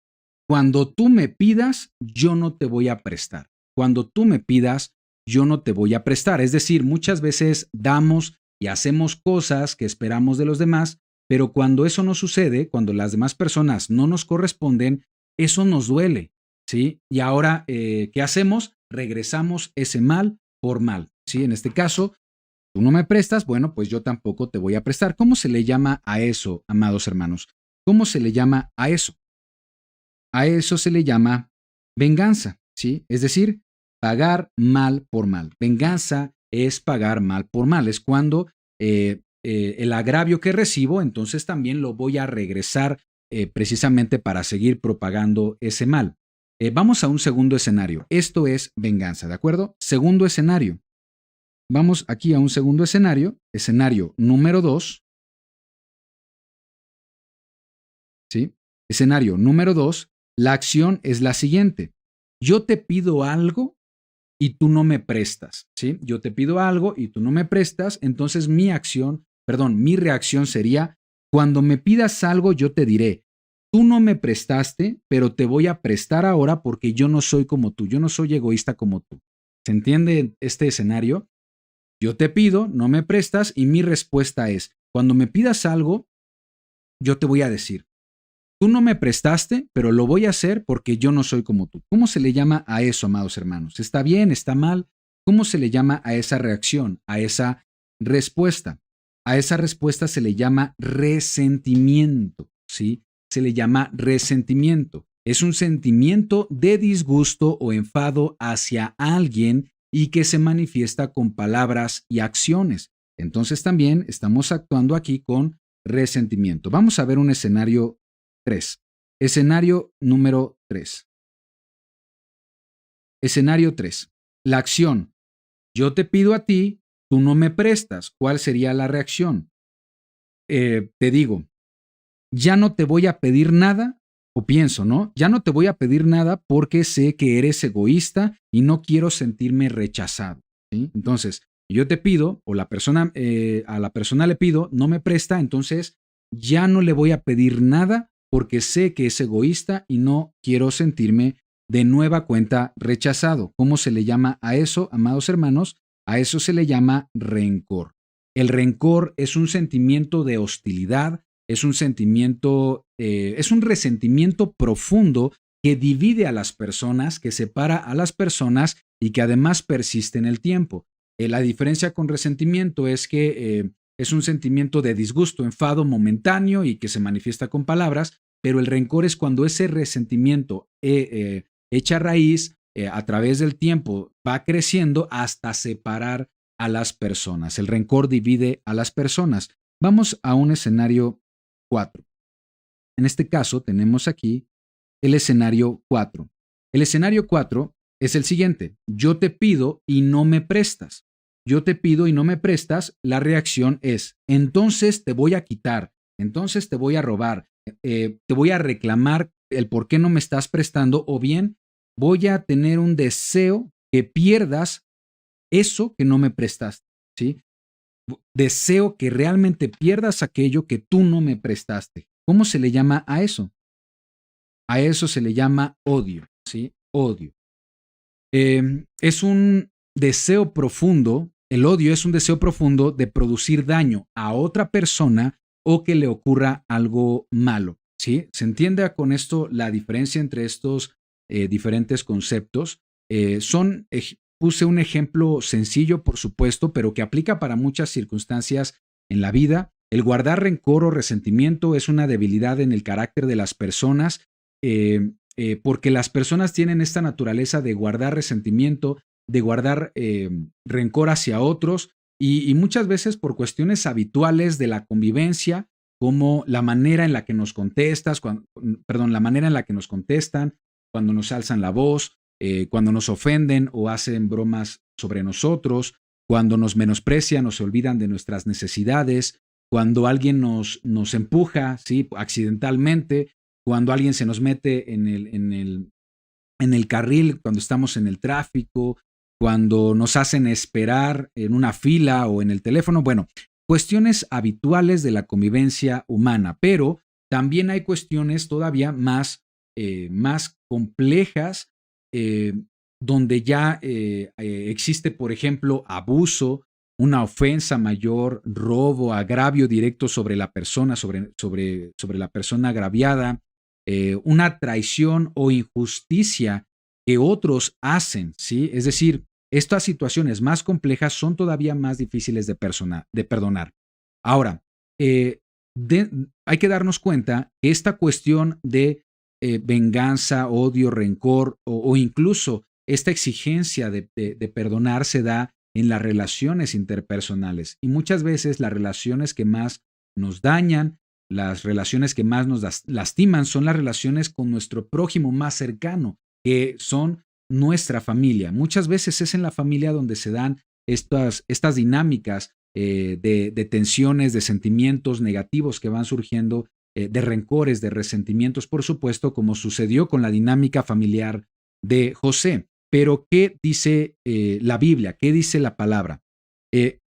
cuando tú me pidas, yo no te voy a prestar. Cuando tú me pidas, yo no te voy a prestar. Es decir, muchas veces damos y hacemos cosas que esperamos de los demás, pero cuando eso no sucede, cuando las demás personas no nos corresponden, eso nos duele, ¿sí? Y ahora, ¿qué hacemos? Regresamos ese mal por mal, ¿sí? En este caso, tú no me prestas, bueno, pues yo tampoco te voy a prestar. ¿Cómo se le llama a eso, amados hermanos? ¿Cómo se le llama a eso? A eso se le llama venganza, ¿sí? Es decir, pagar mal por mal. Venganza es pagar mal por mal. Es cuando el agravio que recibo, entonces también lo voy a regresar precisamente para seguir propagando ese mal. Vamos a un segundo escenario. Esto es venganza, ¿de acuerdo? Segundo escenario. Vamos aquí a un segundo escenario. Escenario número 2. ¿Sí? Escenario número 2. La acción es la siguiente. Yo te pido algo y tú no me prestas, ¿sí? Yo te pido algo y tú no me prestas, entonces mi reacción sería, cuando me pidas algo yo te diré, tú no me prestaste, pero te voy a prestar ahora porque yo no soy como tú, yo no soy egoísta como tú. ¿Se entiende este escenario? Yo te pido, no me prestas y mi respuesta es, cuando me pidas algo, yo te voy a decir, tú no me prestaste, pero lo voy a hacer porque yo no soy como tú. ¿Cómo se le llama a eso, amados hermanos? ¿Está bien? ¿Está mal? ¿Cómo se le llama a esa reacción, a esa respuesta? A esa respuesta se le llama resentimiento, ¿sí? Se le llama resentimiento. Es un sentimiento de disgusto o enfado hacia alguien y que se manifiesta con palabras y acciones. Entonces también estamos actuando aquí con resentimiento. Vamos a ver un escenario 3. Escenario número 3. Escenario 3. La acción. Yo te pido a ti, tú no me prestas. ¿Cuál sería la reacción? Te digo, ya no te voy a pedir nada, o pienso, ¿no? Ya no te voy a pedir nada porque sé que eres egoísta y no quiero sentirme rechazado, ¿sí? Entonces, yo te pido, o a la persona le pido, no me presta, entonces ya no le voy a pedir nada porque sé que es egoísta y no quiero sentirme de nueva cuenta rechazado. ¿Cómo se le llama a eso, amados hermanos? A eso se le llama rencor. El rencor es un sentimiento de hostilidad, es un resentimiento profundo que divide a las personas, que separa a las personas y que además persiste en el tiempo. La diferencia con resentimiento es que es un sentimiento de disgusto, enfado momentáneo y que se manifiesta con palabras, pero el rencor es cuando ese resentimiento echa raíz a través del tiempo, va creciendo hasta separar a las personas. El rencor divide a las personas. Vamos a un escenario 4. En este caso tenemos aquí el escenario 4. El escenario 4 es el siguiente. Yo te pido y no me prestas. Yo te pido y no me prestas, la reacción es, entonces te voy a quitar, entonces te voy a robar, te voy a reclamar el por qué no me estás prestando, o bien voy a tener un deseo que pierdas eso que no me prestaste, ¿sí? Deseo que realmente pierdas aquello que tú no me prestaste. ¿Cómo se le llama a eso? A eso se le llama odio, ¿sí? Odio. Es un deseo profundo. El odio es un deseo profundo de producir daño a otra persona o que le ocurra algo malo, ¿sí? ¿Se entiende con esto la diferencia entre estos diferentes conceptos? Puse un ejemplo sencillo, por supuesto, pero que aplica para muchas circunstancias en la vida. El guardar rencor o resentimiento es una debilidad en el carácter de las personas, porque las personas tienen esta naturaleza de guardar resentimiento, de guardar rencor hacia otros y muchas veces por cuestiones habituales de la convivencia, como la manera en la que nos la manera en la que nos contestan, cuando nos alzan la voz, cuando nos ofenden o hacen bromas sobre nosotros, cuando nos menosprecian o se olvidan de nuestras necesidades, cuando alguien nos empuja, ¿sí? Accidentalmente, cuando alguien se nos mete en el carril, cuando estamos en el tráfico, cuando nos hacen esperar en una fila o en el teléfono. Bueno, cuestiones habituales de la convivencia humana, pero también hay cuestiones todavía más complejas donde ya existe, por ejemplo, abuso, una ofensa mayor, robo, agravio directo sobre la persona, sobre la persona agraviada, una traición o injusticia que otros hacen, ¿sí? Es decir, estas situaciones más complejas son todavía más difíciles de perdonar. Ahora, eh, hay que darnos cuenta que esta cuestión de venganza, odio, rencor o incluso esta exigencia de perdonar se da en las relaciones interpersonales y muchas veces las relaciones que más nos dañan, las relaciones que más nos lastiman son las relaciones con nuestro prójimo más cercano, que son nuestra familia. Muchas veces es en la familia donde se dan estas dinámicas de tensiones, de sentimientos negativos que van surgiendo, de rencores, de resentimientos, por supuesto, como sucedió con la dinámica familiar de José. Pero, ¿qué dice la Biblia? ¿Qué dice la palabra?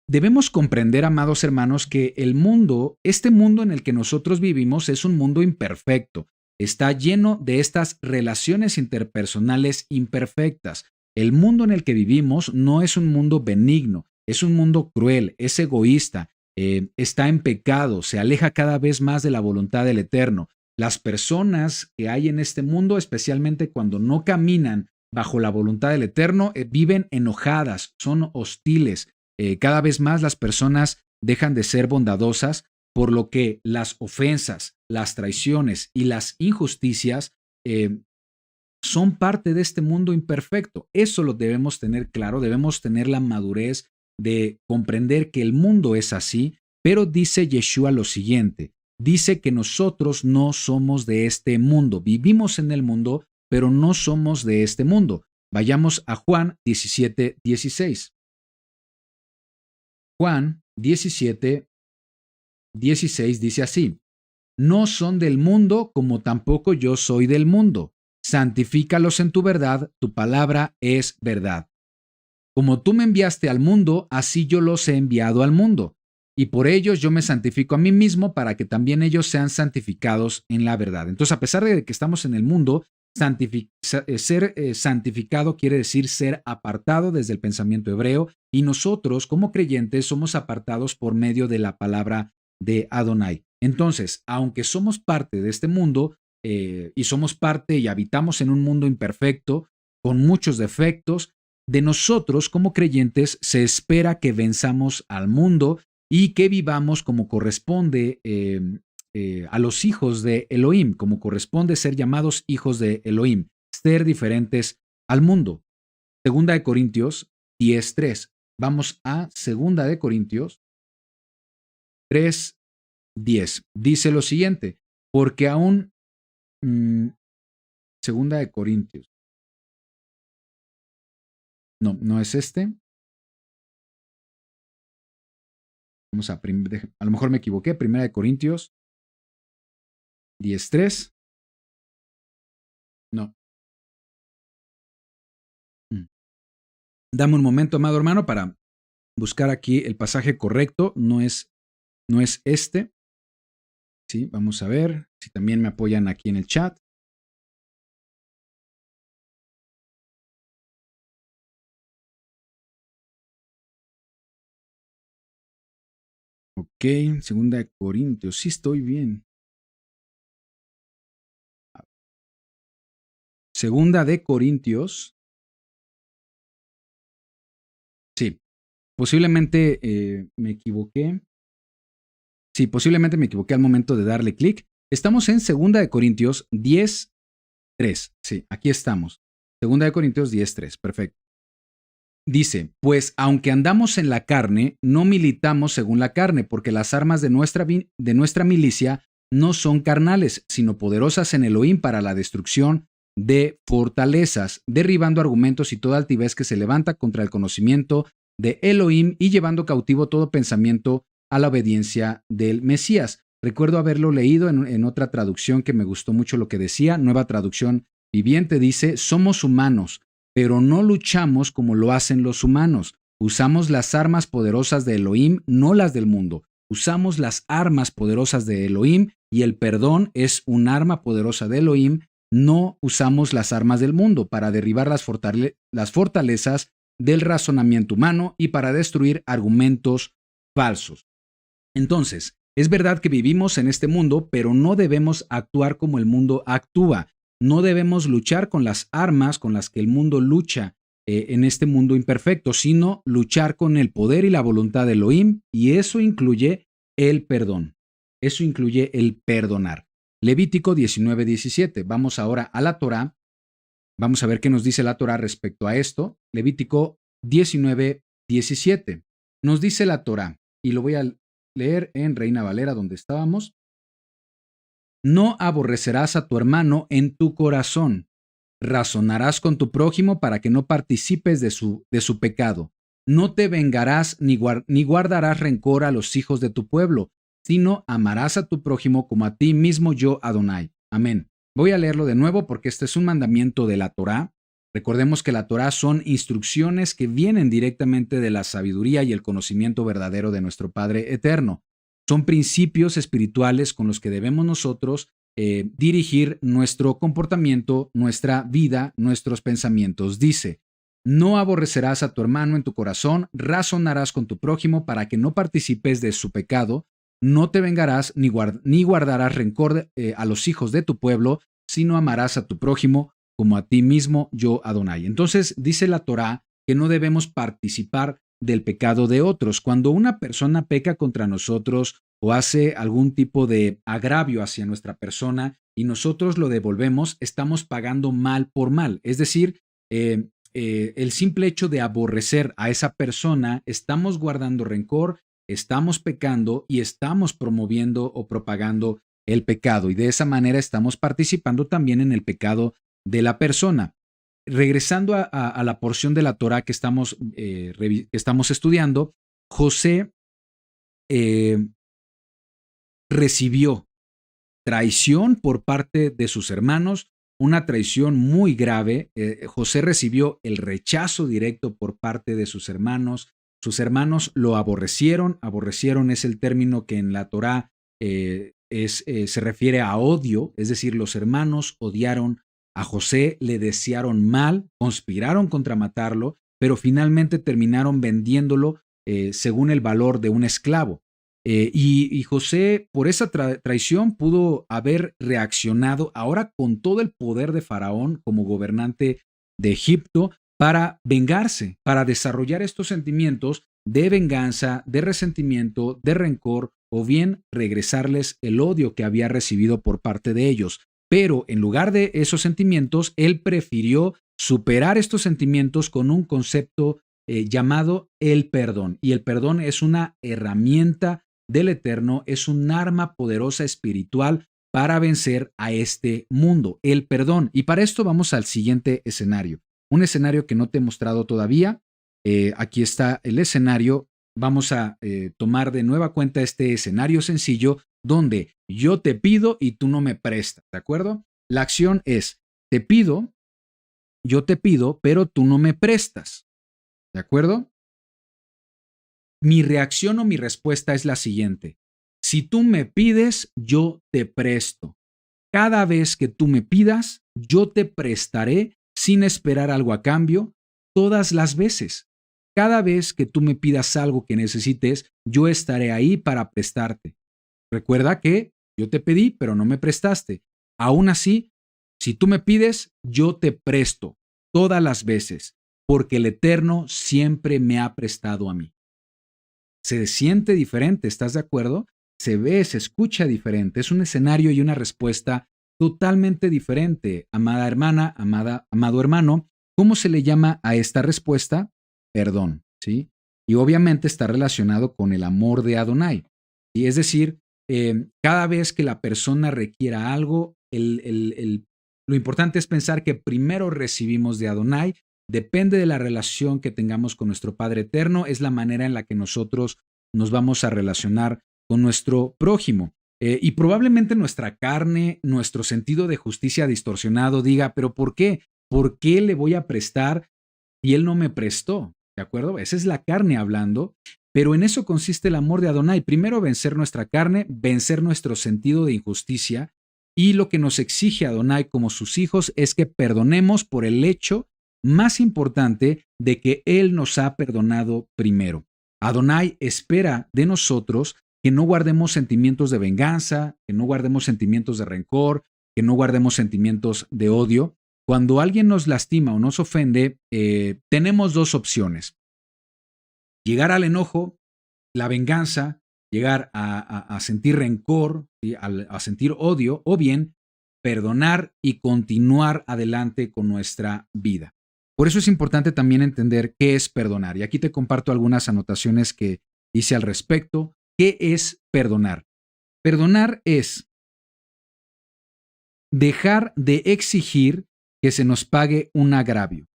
Debemos comprender, amados hermanos, que el mundo, este mundo en el que nosotros vivimos, es un mundo imperfecto. Está lleno de estas relaciones interpersonales imperfectas. El mundo en el que vivimos no es un mundo benigno, es un mundo cruel, es egoísta, está en pecado, se aleja cada vez más de la voluntad del Eterno. Las personas que hay en este mundo, especialmente cuando no caminan bajo la voluntad del Eterno, viven enojadas, son hostiles. Cada vez más las personas dejan de ser bondadosas, por lo que las ofensas, las traiciones y las injusticias son parte de este mundo imperfecto. Eso lo debemos tener claro, debemos tener la madurez de comprender que el mundo es así, pero dice Yeshua lo siguiente, dice que nosotros no somos de este mundo, vivimos en el mundo, pero no somos de este mundo. Vayamos a Juan 17:16. Juan 17:16 dice así, no son del mundo como tampoco yo soy del mundo. Santifícalos en tu verdad, tu palabra es verdad. Como tú me enviaste al mundo, así yo los he enviado al mundo. Y por ellos yo me santifico a mí mismo para que también ellos sean santificados en la verdad. Entonces, a pesar de que estamos en el mundo, ser santificado quiere decir ser apartado desde el pensamiento hebreo y nosotros como creyentes somos apartados por medio de la palabra de Adonai. Entonces, aunque somos parte de este mundo y somos parte y habitamos en un mundo imperfecto, con muchos defectos, de nosotros como creyentes se espera que venzamos al mundo y que vivamos como corresponde a los hijos de Elohim, como corresponde ser llamados hijos de Elohim, ser diferentes al mundo. Segunda de Corintios 10:3. Vamos a Segunda de Corintios 3:10. Dice lo siguiente, porque aún Segunda de Corintios. No es este. Vamos a lo mejor me equivoqué. Primera de Corintios 10:3. No. Dame un momento, amado hermano, para buscar aquí el pasaje correcto. No es este. Sí, vamos a ver si también me apoyan aquí en el chat. Ok, Segunda de Corintios. Sí, estoy bien. Segunda de Corintios. Sí, posiblemente me equivoqué. Sí, posiblemente me equivoqué al momento de darle clic. Estamos en Segunda de Corintios 10:3. Sí, aquí estamos. Segunda de Corintios 10:3. Perfecto. Dice, pues aunque andamos en la carne, no militamos según la carne, porque las armas de nuestra milicia no son carnales, sino poderosas en Elohim para la destrucción de fortalezas, derribando argumentos y toda altivez que se levanta contra el conocimiento de Elohim y llevando cautivo todo pensamiento a la obediencia del Mesías. Recuerdo haberlo leído en otra traducción que me gustó mucho lo que decía, Nueva Traducción Viviente, dice, somos humanos, pero no luchamos como lo hacen los humanos. Usamos las armas poderosas de Elohim, no las del mundo. Usamos las armas poderosas de Elohim y el perdón es un arma poderosa de Elohim, no usamos las armas del mundo para derribar las fortalezas del razonamiento humano y para destruir argumentos falsos. Entonces, es verdad que vivimos en este mundo, pero no debemos actuar como el mundo actúa. No debemos luchar con las armas con las que el mundo lucha en este mundo imperfecto, sino luchar con el poder y la voluntad de Elohim, y eso incluye el perdón. Eso incluye el perdonar. Levítico 19:17. Vamos ahora a la Torá. Vamos a ver qué nos dice la Torá respecto a esto. Levítico 19:17. Nos dice la Torá, y lo voy a leer en Reina Valera, donde estábamos. No aborrecerás a tu hermano en tu corazón. Razonarás con tu prójimo para que no participes de su pecado. No te vengarás ni guardarás rencor a los hijos de tu pueblo, sino amarás a tu prójimo como a ti mismo yo, Adonai. Amén. Voy a leerlo de nuevo porque este es un mandamiento de la Torá. Recordemos que la Torá son instrucciones que vienen directamente de la sabiduría y el conocimiento verdadero de nuestro Padre Eterno. Son principios espirituales con los que debemos nosotros dirigir nuestro comportamiento, nuestra vida, nuestros pensamientos. Dice, no aborrecerás a tu hermano en tu corazón, razonarás con tu prójimo para que no participes de su pecado, no te vengarás ni guardarás rencor a los hijos de tu pueblo, sino amarás a tu prójimo como a ti mismo, yo Adonai. Entonces dice la Torá que no debemos participar del pecado de otros. Cuando una persona peca contra nosotros o hace algún tipo de agravio hacia nuestra persona y nosotros lo devolvemos, estamos pagando mal por mal. Es decir, el simple hecho de aborrecer a esa persona, estamos guardando rencor, estamos pecando y estamos promoviendo o propagando el pecado. Y de esa manera estamos participando también en el pecado de la persona. Regresando a la porción de la Torá que estamos estudiando, José recibió traición por parte de sus hermanos, una traición muy grave. José recibió el rechazo directo por parte de sus hermanos. Sus hermanos lo aborrecieron. Aborrecieron es el término que en la Torá se refiere a odio, es decir, los hermanos odiaron a José, le desearon mal, conspiraron contra matarlo, pero finalmente terminaron vendiéndolo según el valor de un esclavo. Y José, por esa traición, pudo haber reaccionado ahora con todo el poder de Faraón como gobernante de Egipto para vengarse, para desarrollar estos sentimientos de venganza, de resentimiento, de rencor, o bien regresarles el odio que había recibido por parte de ellos. Pero en lugar de esos sentimientos, él prefirió superar estos sentimientos con un concepto llamado el perdón. Y el perdón es una herramienta del Eterno, es un arma poderosa espiritual para vencer a este mundo, el perdón. Y para esto vamos al siguiente escenario, un escenario que no te he mostrado todavía. Aquí está el escenario. Vamos a tomar de nueva cuenta este escenario sencillo donde yo te pido y tú no me prestas, ¿de acuerdo? La acción es, yo te pido, pero tú no me prestas, ¿de acuerdo? Mi reacción o mi respuesta es la siguiente. Si tú me pides, yo te presto. Cada vez que tú me pidas, yo te prestaré sin esperar algo a cambio, todas las veces. Cada vez que tú me pidas algo que necesites, yo estaré ahí para prestarte. Recuerda que yo te pedí, pero no me prestaste. Aún así, si tú me pides, yo te presto todas las veces, porque el Eterno siempre me ha prestado a mí. Se siente diferente, ¿estás de acuerdo? Se ve, se escucha diferente. Es un escenario y una respuesta totalmente diferente. Amada hermana, amado hermano, ¿cómo se le llama a esta respuesta? Perdón, ¿sí? Y obviamente está relacionado con el amor de Adonai. Y es decir, cada vez que la persona requiera algo, lo importante es pensar que primero recibimos de Adonai. Depende de la relación que tengamos con nuestro Padre Eterno, es la manera en la que nosotros nos vamos a relacionar con nuestro prójimo. Y probablemente nuestra carne, nuestro sentido de justicia distorsionado diga, ¿pero por qué? ¿Por qué le voy a prestar si él no me prestó? ¿De acuerdo? Esa es la carne hablando, pero en eso consiste el amor de Adonai. Primero vencer nuestra carne, vencer nuestro sentido de injusticia Y lo que nos exige Adonai como sus hijos es que perdonemos por el hecho más importante de que Él nos ha perdonado primero. Adonai espera de nosotros que no guardemos sentimientos de venganza, que no guardemos sentimientos de rencor, que no guardemos sentimientos de odio. Cuando alguien nos lastima o nos ofende, tenemos dos opciones. Llegar al enojo, la venganza, llegar a sentir rencor, ¿sí? a sentir odio, o bien perdonar y continuar adelante con nuestra vida. Por eso es importante también entender qué es perdonar. Y aquí te comparto algunas anotaciones que hice al respecto. ¿Qué es perdonar? Perdonar es dejar de exigir que se nos pague un agravio,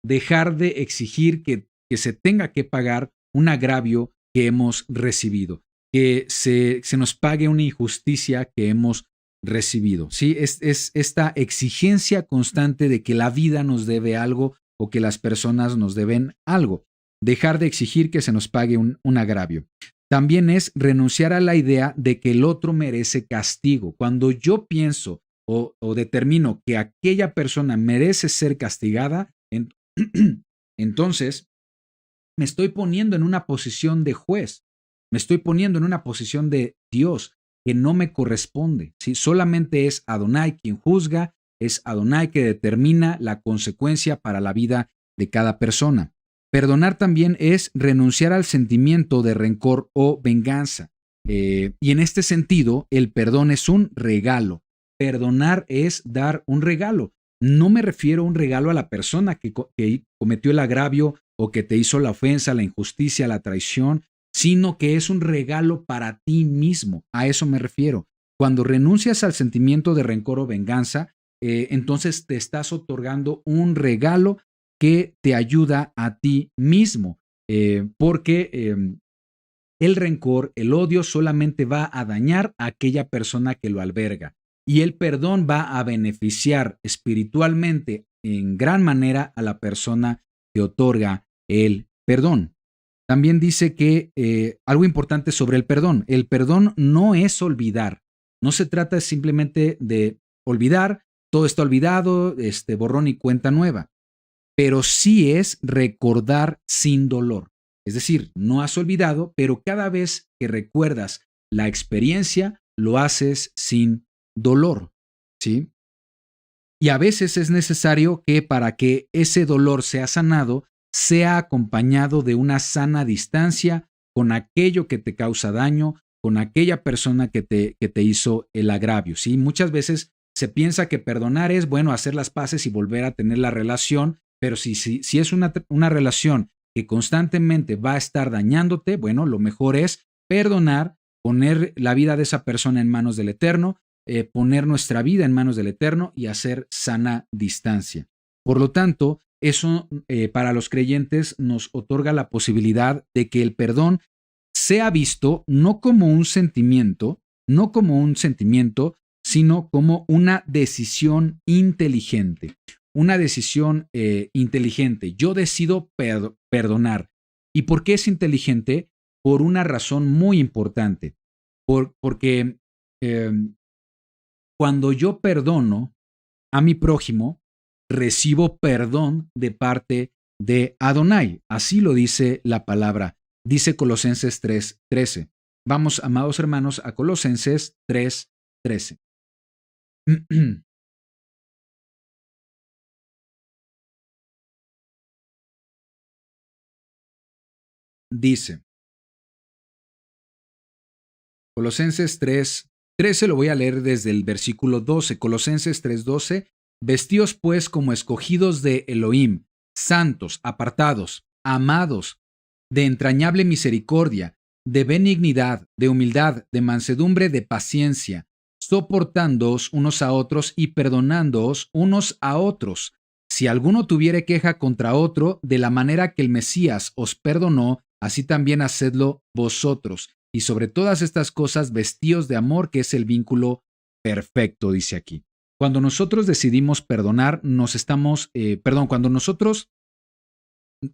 dejar de exigir que se tenga que pagar un agravio que hemos recibido, que se nos pague una injusticia que hemos recibido. ¿Sí? Es esta exigencia constante de que la vida nos debe algo o que las personas nos deben algo. Dejar de exigir que se nos pague un agravio. También es renunciar a la idea de que el otro merece castigo. Cuando yo pienso o determino que aquella persona merece ser castigada, entonces me estoy poniendo en una posición de juez, me estoy poniendo en una posición de Dios que no me corresponde. ¿Sí? Solamente es Adonai quien juzga, es Adonai que determina la consecuencia para la vida de cada persona. Perdonar también es renunciar al sentimiento de rencor o venganza. Y en este sentido, el perdón es un regalo. Perdonar es dar un regalo. No me refiero a un regalo a la persona que cometió el agravio o que te hizo la ofensa, la injusticia, la traición, sino que es un regalo para ti mismo. A eso me refiero. Cuando renuncias al sentimiento de rencor o venganza, entonces te estás otorgando un regalo que te ayuda a ti mismo, porque el rencor, el odio solamente va a dañar a aquella persona que lo alberga. Y el perdón va a beneficiar espiritualmente en gran manera a la persona que otorga el perdón. También dice que algo importante sobre el perdón no es olvidar. No se trata simplemente de olvidar, todo está olvidado, borrón y cuenta nueva. Pero sí es recordar sin dolor. Es decir, no has olvidado, pero cada vez que recuerdas la experiencia, lo haces sin dolor, ¿sí? Y a veces es necesario que para que ese dolor sea sanado, sea acompañado de una sana distancia con aquello que te causa daño, con aquella persona que te hizo el agravio, ¿sí? Muchas veces se piensa que perdonar es, bueno, hacer las paces y volver a tener la relación, pero si es una relación que constantemente va a estar dañándote, bueno, lo mejor es perdonar, poner la vida de esa persona en manos del Eterno, poner nuestra vida en manos del Eterno y hacer sana distancia. Por lo tanto, eso para los creyentes nos otorga la posibilidad de que el perdón sea visto no como un sentimiento, sino como una decisión inteligente. Una decisión inteligente. Yo decido perdonar. ¿Y por qué es inteligente? Por una razón muy importante. Porque cuando yo perdono a mi prójimo, recibo perdón de parte de Adonai. Así lo dice la palabra. Dice Colosenses 3:13. Vamos, amados hermanos, a Colosenses 3:13. Dice, Colosenses 3:13, lo voy a leer desde el versículo 12. Colosenses 3:12, vestíos pues como escogidos de Elohim, santos, apartados, amados, de entrañable misericordia, de benignidad, de humildad, de mansedumbre, de paciencia, soportándoos unos a otros y perdonándoos unos a otros. Si alguno tuviere queja contra otro, de la manera que el Mesías os perdonó, así también hacedlo vosotros. Y sobre todas estas cosas, vestíos de amor, que es el vínculo perfecto, dice aquí. Cuando nosotros decidimos perdonar, cuando nosotros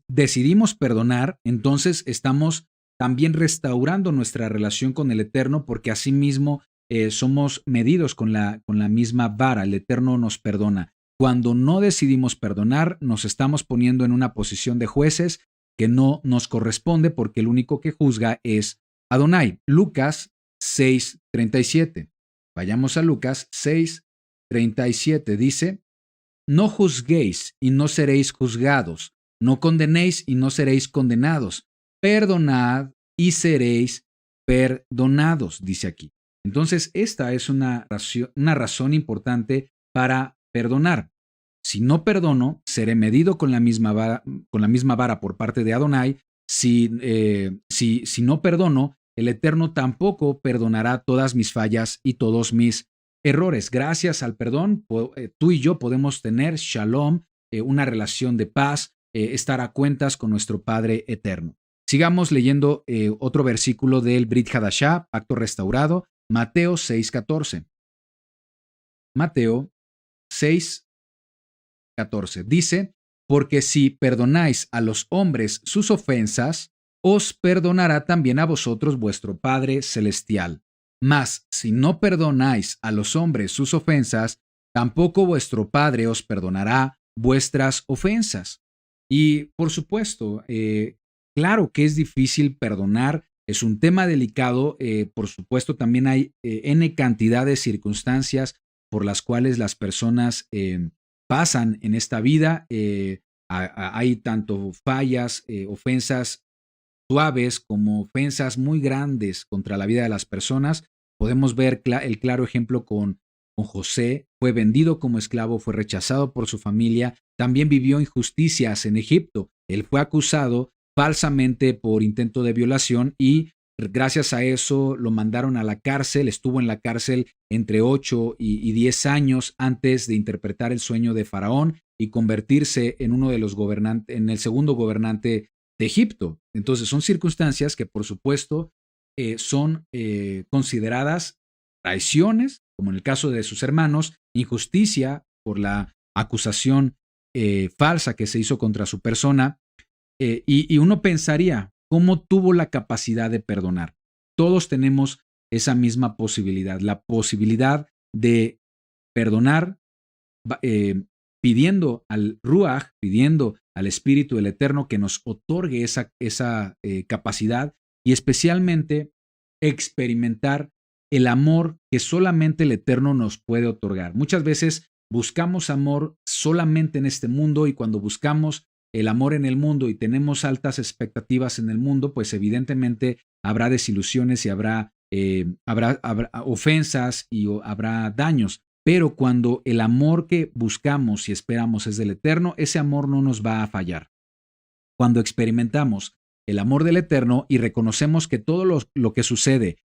decidimos perdonar, entonces estamos también restaurando nuestra relación con el Eterno, porque asimismo somos medidos con la misma vara. El Eterno nos perdona. Cuando no decidimos perdonar, nos estamos poniendo en una posición de jueces que no nos corresponde porque el único que juzga es Adonai. Lucas 6:37. Vayamos a Lucas 6:37. Dice, no juzguéis y no seréis juzgados, no condenéis y no seréis condenados, perdonad y seréis perdonados, dice aquí. Entonces, esta es una razón importante para perdonar. Si no perdono, seré medido con la misma vara por parte de Adonai. Si no perdono, el Eterno tampoco perdonará todas mis fallas y todos mis errores. Gracias al perdón, tú y yo podemos tener shalom, una relación de paz, estar a cuentas con nuestro Padre Eterno. Sigamos leyendo otro versículo del Brit Hadashah, Pacto Restaurado, Mateo 6:14. Mateo 6:14 dice, porque si perdonáis a los hombres sus ofensas, os perdonará también a vosotros vuestro Padre Celestial. Mas si no perdonáis a los hombres sus ofensas, tampoco vuestro Padre os perdonará vuestras ofensas. Y por supuesto, claro que es difícil perdonar, es un tema delicado, por supuesto también hay N cantidad de circunstancias por las cuales las personas pasan en esta vida. Hay tanto fallas, ofensas suaves como ofensas muy grandes contra la vida de las personas. Podemos ver el claro ejemplo con José. Fue vendido como esclavo, fue rechazado por su familia, también vivió injusticias en Egipto. Él fue acusado falsamente por intento de violación y gracias a eso lo mandaron a la cárcel. Estuvo en la cárcel entre 8 y 10 años antes de interpretar el sueño de Faraón y convertirse en uno de los gobernantes, en el segundo gobernante de Egipto. Entonces son circunstancias que por supuesto son consideradas traiciones, como en el caso de sus hermanos, injusticia por la acusación falsa que se hizo contra su persona, y uno pensaría, ¿cómo tuvo la capacidad de perdonar? Todos tenemos esa misma posibilidad, la posibilidad de perdonar pidiendo al Ruach, pidiendo al Espíritu del Eterno que nos otorgue esa capacidad y especialmente experimentar el amor que solamente el Eterno nos puede otorgar. Muchas veces buscamos amor solamente en este mundo y cuando buscamos el amor en el mundo y tenemos altas expectativas en el mundo, pues evidentemente habrá desilusiones y habrá ofensas y habrá daños. Pero cuando el amor que buscamos y esperamos es del Eterno, ese amor no nos va a fallar. Cuando experimentamos el amor del Eterno y reconocemos que todo lo que sucede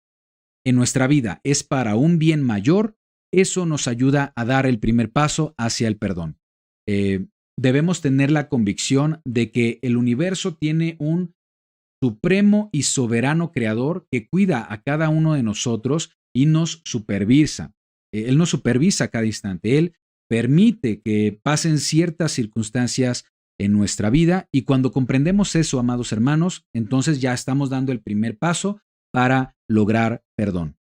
en nuestra vida es para un bien mayor, eso nos ayuda a dar el primer paso hacia el perdón. Debemos tener la convicción de que el universo tiene un supremo y soberano creador que cuida a cada uno de nosotros y nos supervisa. Él nos supervisa a cada instante. Él permite que pasen ciertas circunstancias en nuestra vida y cuando comprendemos eso, amados hermanos, entonces ya estamos dando el primer paso para lograr perdón.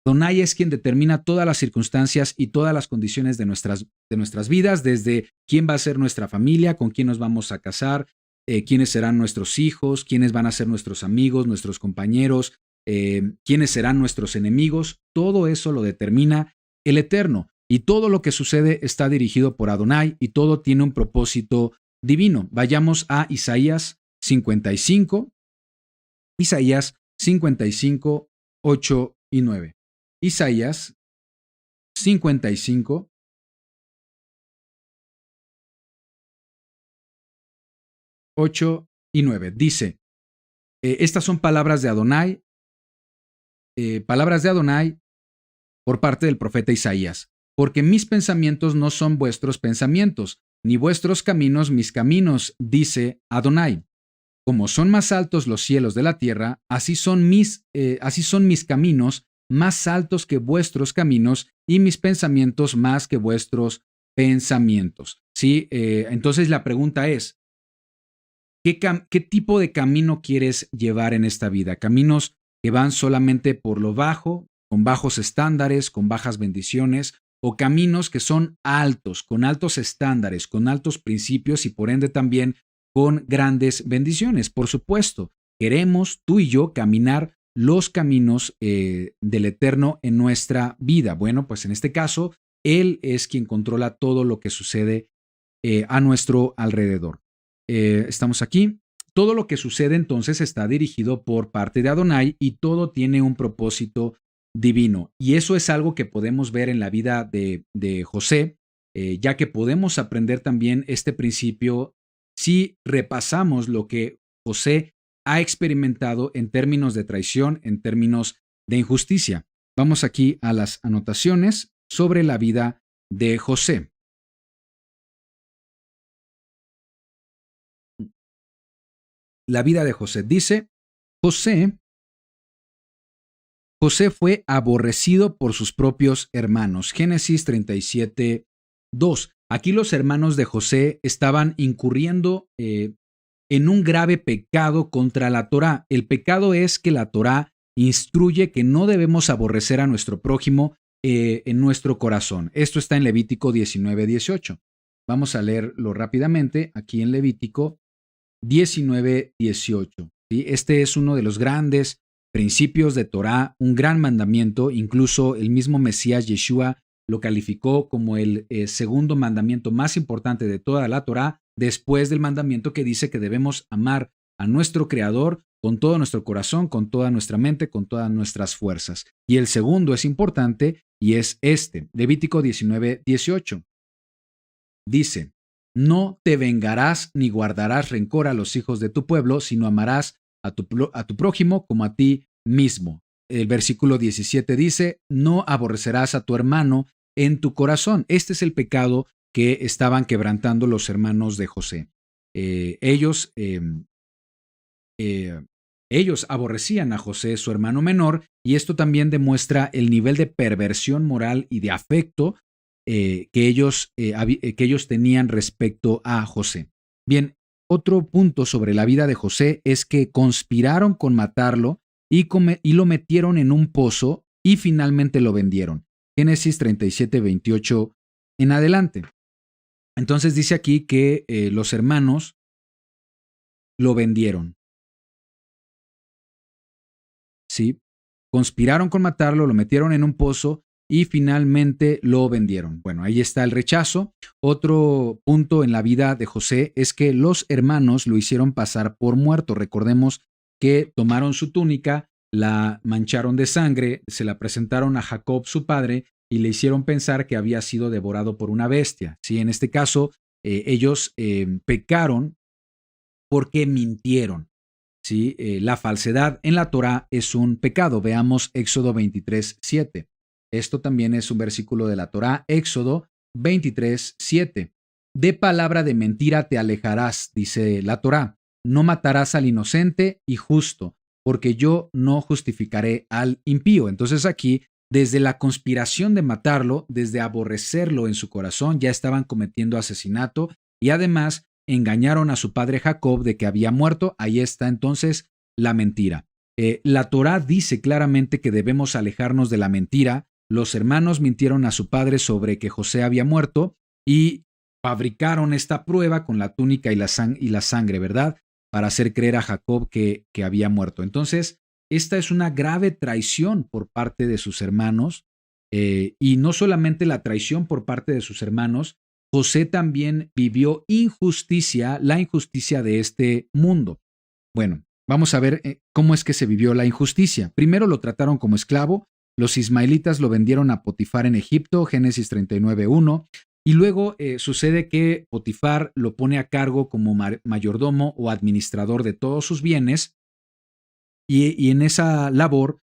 Adonai es quien determina todas las circunstancias y todas las condiciones de nuestras vidas, desde quién va a ser nuestra familia, con quién nos vamos a casar, quiénes serán nuestros hijos, quiénes van a ser nuestros amigos, nuestros compañeros, quiénes serán nuestros enemigos. Todo eso lo determina el Eterno y todo lo que sucede está dirigido por Adonai y todo tiene un propósito divino. Vayamos a Isaías 55, Isaías 55, 8 y 9. Isaías 55, 8 y 9. Dice, estas son palabras de Adonai por parte del profeta Isaías. Porque mis pensamientos no son vuestros pensamientos, ni vuestros caminos mis caminos, dice Adonai. Como son más altos los cielos de la tierra, así son mis caminos más altos que vuestros caminos y mis pensamientos más que vuestros pensamientos. ¿Sí? Entonces la pregunta es, ¿qué tipo de camino quieres llevar en esta vida? ¿Caminos que van solamente por lo bajo, con bajos estándares, con bajas bendiciones, o caminos que son altos, con altos estándares, con altos principios y por ende también con grandes bendiciones. Por supuesto, queremos tú y yo caminar los caminos del Eterno en nuestra vida. Bueno, pues en este caso, Él es quien controla todo lo que sucede a nuestro alrededor. Estamos aquí. Todo lo que sucede entonces está dirigido por parte de Adonai y todo tiene un propósito divino. Y eso es algo que podemos ver en la vida de José, ya que podemos aprender también este principio si repasamos lo que José ha experimentado en términos de traición, en términos de injusticia. Vamos aquí a las anotaciones sobre la vida de José. La vida de José dice, José fue aborrecido por sus propios hermanos. Génesis 37, 2. Aquí los hermanos de José estaban incurriendo en un grave pecado contra la Torá. El pecado es que la Torá instruye que no debemos aborrecer a nuestro prójimo en nuestro corazón. Esto está en Levítico 19, 18. Vamos a leerlo rápidamente aquí en Levítico 19, 18. ¿Sí? Este es uno de los grandes principios de Torá, un gran mandamiento. Incluso el mismo Mesías Yeshua lo calificó como el segundo mandamiento más importante de toda la Torá, después del mandamiento que dice que debemos amar a nuestro Creador con todo nuestro corazón, con toda nuestra mente, con todas nuestras fuerzas. Y el segundo es importante y es este, Levítico 19, 18. Dice, no te vengarás ni guardarás rencor a los hijos de tu pueblo, sino amarás a tu prójimo como a ti mismo. El versículo 17 dice, no aborrecerás a tu hermano en tu corazón. Este es el pecado que estaban quebrantando los hermanos de José. Ellos aborrecían a José, su hermano menor, y esto también demuestra el nivel de perversión moral y de afecto que ellos tenían respecto a José. Bien, otro punto sobre la vida de José es que conspiraron con matarlo y lo metieron en un pozo y finalmente lo vendieron. Génesis 37, 28 en adelante. Entonces dice aquí que los hermanos lo vendieron. ¿Sí? Conspiraron con matarlo, lo metieron en un pozo y finalmente lo vendieron. Bueno, ahí está el rechazo. Otro punto en la vida de José es que los hermanos lo hicieron pasar por muerto. Recordemos que tomaron su túnica, la mancharon de sangre, se la presentaron a Jacob, su padre, y le hicieron pensar que había sido devorado por una bestia. ¿Sí? En este caso, ellos pecaron porque mintieron. ¿Sí? La falsedad en la Torá es un pecado. Veamos Éxodo 23, 7. Esto también es un versículo de la Torá, Éxodo 23, 7. De palabra de mentira te alejarás, dice la Torá. No matarás al inocente y justo, porque yo no justificaré al impío. Entonces aquí, desde la conspiración de matarlo, desde aborrecerlo en su corazón, ya estaban cometiendo asesinato y además engañaron a su padre Jacob de que había muerto. Ahí está entonces la mentira. La Torá dice claramente que debemos alejarnos de la mentira. Los hermanos mintieron a su padre sobre que José había muerto y fabricaron esta prueba con la túnica y la sangre, ¿verdad? Para hacer creer a Jacob que había muerto. Entonces, esta es una grave traición por parte de sus hermanos y no solamente la traición por parte de sus hermanos, José también vivió injusticia, la injusticia de este mundo. Bueno, vamos a ver cómo es que se vivió la injusticia. Primero lo trataron como esclavo. Los ismaelitas lo vendieron a Potifar en Egipto, Génesis 39, 1. Y luego sucede que Potifar lo pone a cargo como mayordomo o administrador de todos sus bienes. Y en esa labor,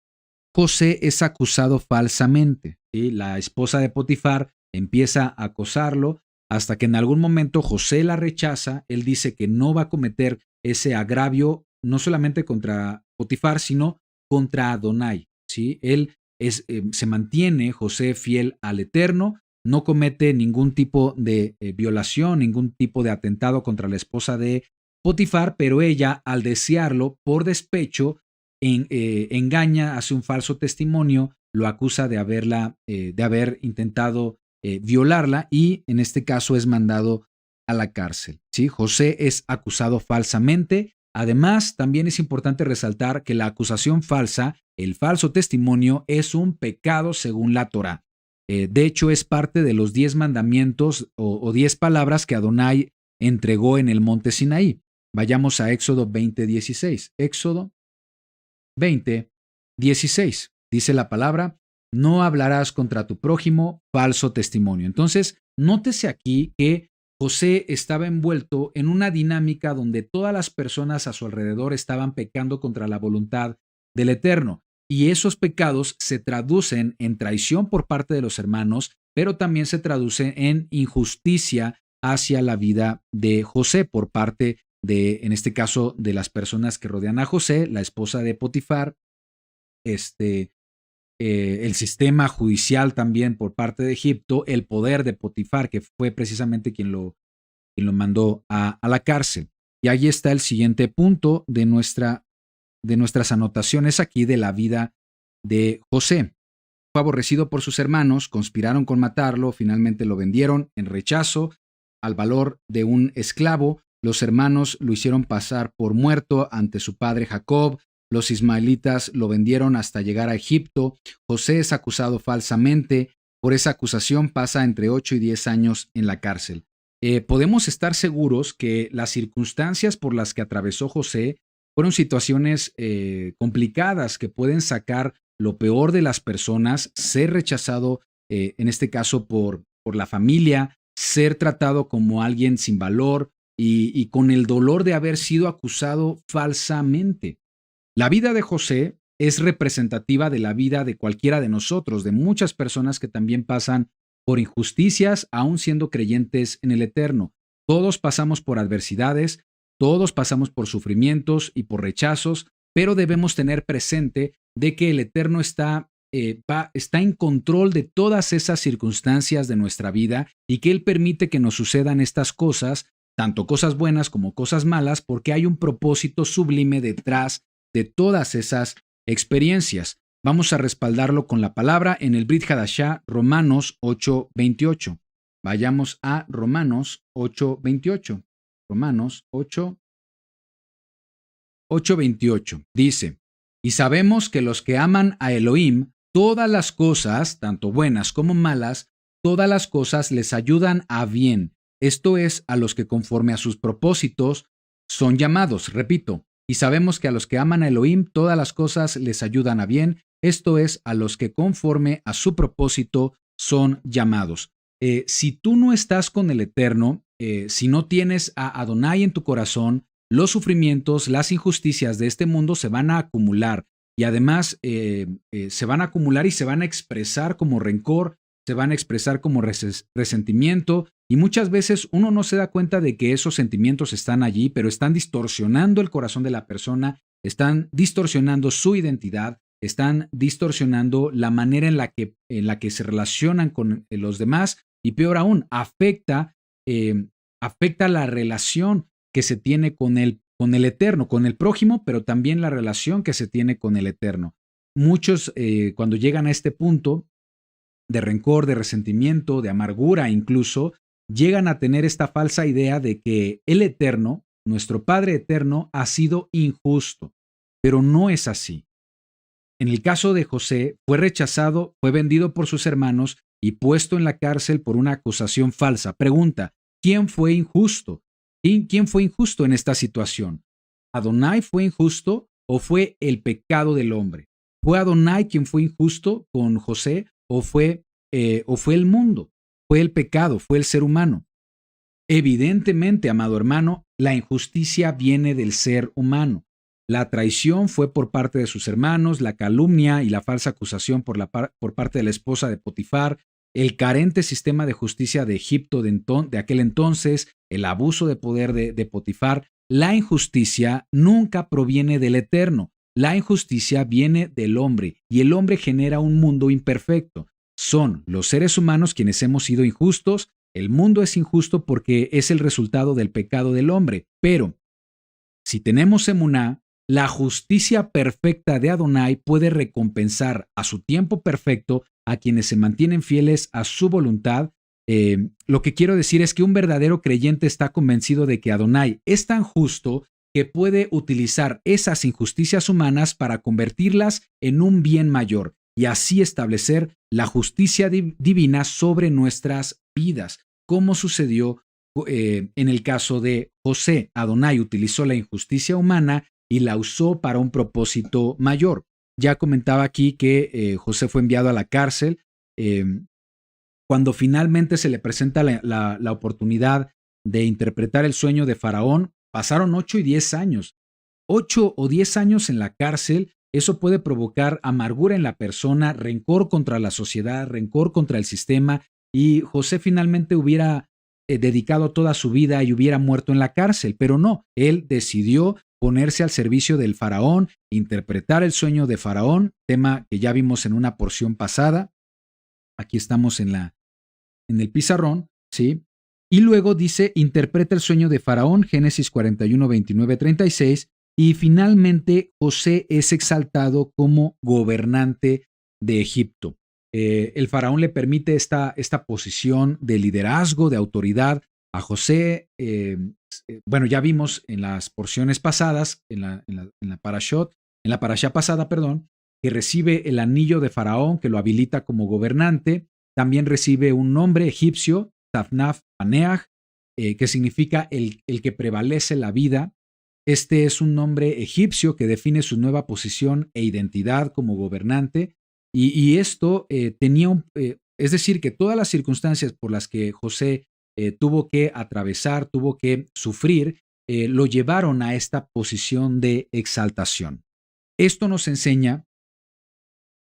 José es acusado falsamente. ¿Sí? La esposa de Potifar empieza a acosarlo hasta que en algún momento José la rechaza. Él dice que no va a cometer ese agravio no solamente contra Potifar, sino contra Adonai. ¿Sí? Él se mantiene, José, fiel al Eterno, no comete ningún tipo de violación, ningún tipo de atentado contra la esposa de Potifar, pero ella, al desearlo por despecho, engaña, hace un falso testimonio lo acusa de haber intentado violarla y en este caso es mandado a la cárcel. ¿Sí? José es acusado falsamente. Además, también es importante resaltar que la acusación falsa, el falso testimonio, es un pecado según la Torá. De hecho, es parte de los 10 mandamientos o 10 palabras que Adonai entregó en el monte Sinaí. Vayamos a Éxodo 20:16. Éxodo 20:16. Dice la palabra: no hablarás contra tu prójimo falso testimonio. Entonces, nótese aquí que José estaba envuelto en una dinámica donde todas las personas a su alrededor estaban pecando contra la voluntad del Eterno. Y esos pecados se traducen en traición por parte de los hermanos, pero también se traduce en injusticia hacia la vida de José por parte en este caso, de las personas que rodean a José, la esposa de Potifar, el sistema judicial también por parte de Egipto, el poder de Potifar, que fue precisamente quien lo mandó a la cárcel. Y ahí está el siguiente punto de nuestras anotaciones aquí de la vida de José. Fue aborrecido por sus hermanos, conspiraron con matarlo, finalmente lo vendieron en rechazo al valor de un esclavo. Los hermanos lo hicieron pasar por muerto ante su padre Jacob. Los ismaelitas lo vendieron hasta llegar a Egipto. José es acusado falsamente. Por esa acusación pasa entre 8 y 10 años en la cárcel. Podemos estar seguros que las circunstancias por las que atravesó José fueron situaciones complicadas que pueden sacar lo peor de las personas, ser rechazado, en este caso por la familia, ser tratado como alguien sin valor y con el dolor de haber sido acusado falsamente. La vida de José es representativa de la vida de cualquiera de nosotros, de muchas personas que también pasan por injusticias, aún siendo creyentes en el Eterno. Todos pasamos por adversidades, todos pasamos por sufrimientos y por rechazos, pero debemos tener presente de que el Eterno está en control de todas esas circunstancias de nuestra vida y que Él permite que nos sucedan estas cosas, tanto cosas buenas como cosas malas, porque hay un propósito sublime detrás de todas esas experiencias. Vamos a respaldarlo con la palabra en el Brit Hadashah, Romanos 8:28. Vayamos a Romanos 8:28. Romanos 8:28. Dice: y sabemos que los que aman a Elohim, todas las cosas, tanto buenas como malas, todas las cosas les ayudan a bien. Esto es, a los que conforme a sus propósitos son llamados. Repito, y sabemos que a los que aman a Elohim, todas las cosas les ayudan a bien. Esto es, a los que conforme a su propósito son llamados. Si tú no estás con el Eterno, si no tienes a Adonai en tu corazón, los sufrimientos, las injusticias de este mundo se van a acumular y además se van a acumular y se van a expresar como rencor, se van a expresar como resentimiento y muchas veces uno no se da cuenta de que esos sentimientos están allí, pero están distorsionando el corazón de la persona, están distorsionando su identidad, están distorsionando la manera en la que se relacionan con los demás y peor aún, afecta la relación que se tiene con el Eterno, con el prójimo, pero también la relación que se tiene con el Eterno. Muchos cuando llegan a este punto de rencor, de resentimiento, de amargura incluso, llegan a tener esta falsa idea de que el Eterno, nuestro Padre Eterno, ha sido injusto, pero no es así. En el caso de José, fue rechazado, fue vendido por sus hermanos y puesto en la cárcel por una acusación falsa. Pregunta: ¿quién fue injusto? ¿Quién fue injusto en esta situación? ¿Adonai fue injusto o fue el pecado del hombre? ¿Fue Adonai quien fue injusto con José o fue el mundo? ¿Fue el pecado? ¿Fue el ser humano? Evidentemente, amado hermano, la injusticia viene del ser humano. La traición fue por parte de sus hermanos, la calumnia y la falsa acusación por parte de la esposa de Potifar, el carente sistema de justicia de Egipto de aquel entonces, el abuso de poder de Potifar. La injusticia nunca proviene del Eterno. La injusticia viene del hombre y el hombre genera un mundo imperfecto. Son los seres humanos quienes hemos sido injustos. El mundo es injusto porque es el resultado del pecado del hombre. Pero si tenemos emuná, la justicia perfecta de Adonai puede recompensar a su tiempo perfecto a quienes se mantienen fieles a su voluntad. Lo que quiero decir es que un verdadero creyente está convencido de que Adonai es tan justo que puede utilizar esas injusticias humanas para convertirlas en un bien mayor y así establecer la justicia divina sobre nuestras vidas, como sucedió en el caso de José. Adonai utilizó la injusticia humana y la usó para un propósito mayor. Ya comentaba aquí que José fue enviado a la cárcel. Cuando finalmente se le presenta la oportunidad de interpretar el sueño de Faraón, pasaron 8 y 10 años. 8 o 10 años en la cárcel, eso puede provocar amargura en la persona, rencor contra la sociedad, rencor contra el sistema, y José finalmente hubiera dedicado toda su vida y hubiera muerto en la cárcel, pero no, él decidió ponerse al servicio del faraón, interpretar el sueño de Faraón, tema que ya vimos en una porción pasada. Aquí estamos en el pizarrón, ¿sí? Y luego dice, interpreta el sueño de Faraón, Génesis 41, 29, 36, y finalmente José es exaltado como gobernante de Egipto. El faraón le permite esta posición de liderazgo, de autoridad a José. Bueno, ya vimos en las porciones pasadas, en la parashá pasada, perdón, que recibe el anillo de Faraón que lo habilita como gobernante. También recibe un nombre egipcio, Tafnaf Paneach, que significa el que prevalece la vida. Este es un nombre egipcio que define su nueva posición e identidad como gobernante. Y esto tenía es decir, que todas las circunstancias por las que José tuvo que atravesar, tuvo que sufrir, lo llevaron a esta posición de exaltación. Esto nos enseña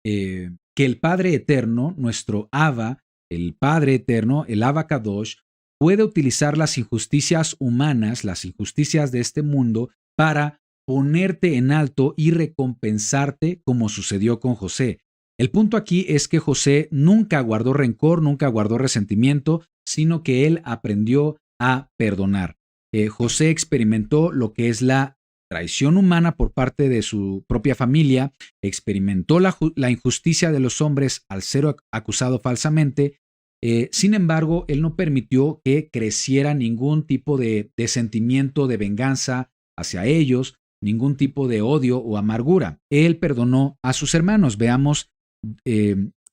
que el Padre Eterno, nuestro Abba, el Padre Eterno, el Abba Kadosh, puede utilizar las injusticias humanas, las injusticias de este mundo, para ponerte en alto y recompensarte como sucedió con José. El punto aquí es que José nunca guardó rencor, nunca guardó resentimiento, sino que él aprendió a perdonar. José experimentó lo que es la traición humana por parte de su propia familia, experimentó la injusticia de los hombres al ser acusado falsamente. Sin embargo, él no permitió que creciera ningún tipo de sentimiento de venganza hacia ellos, ningún tipo de odio o amargura. Él perdonó a sus hermanos. Veamos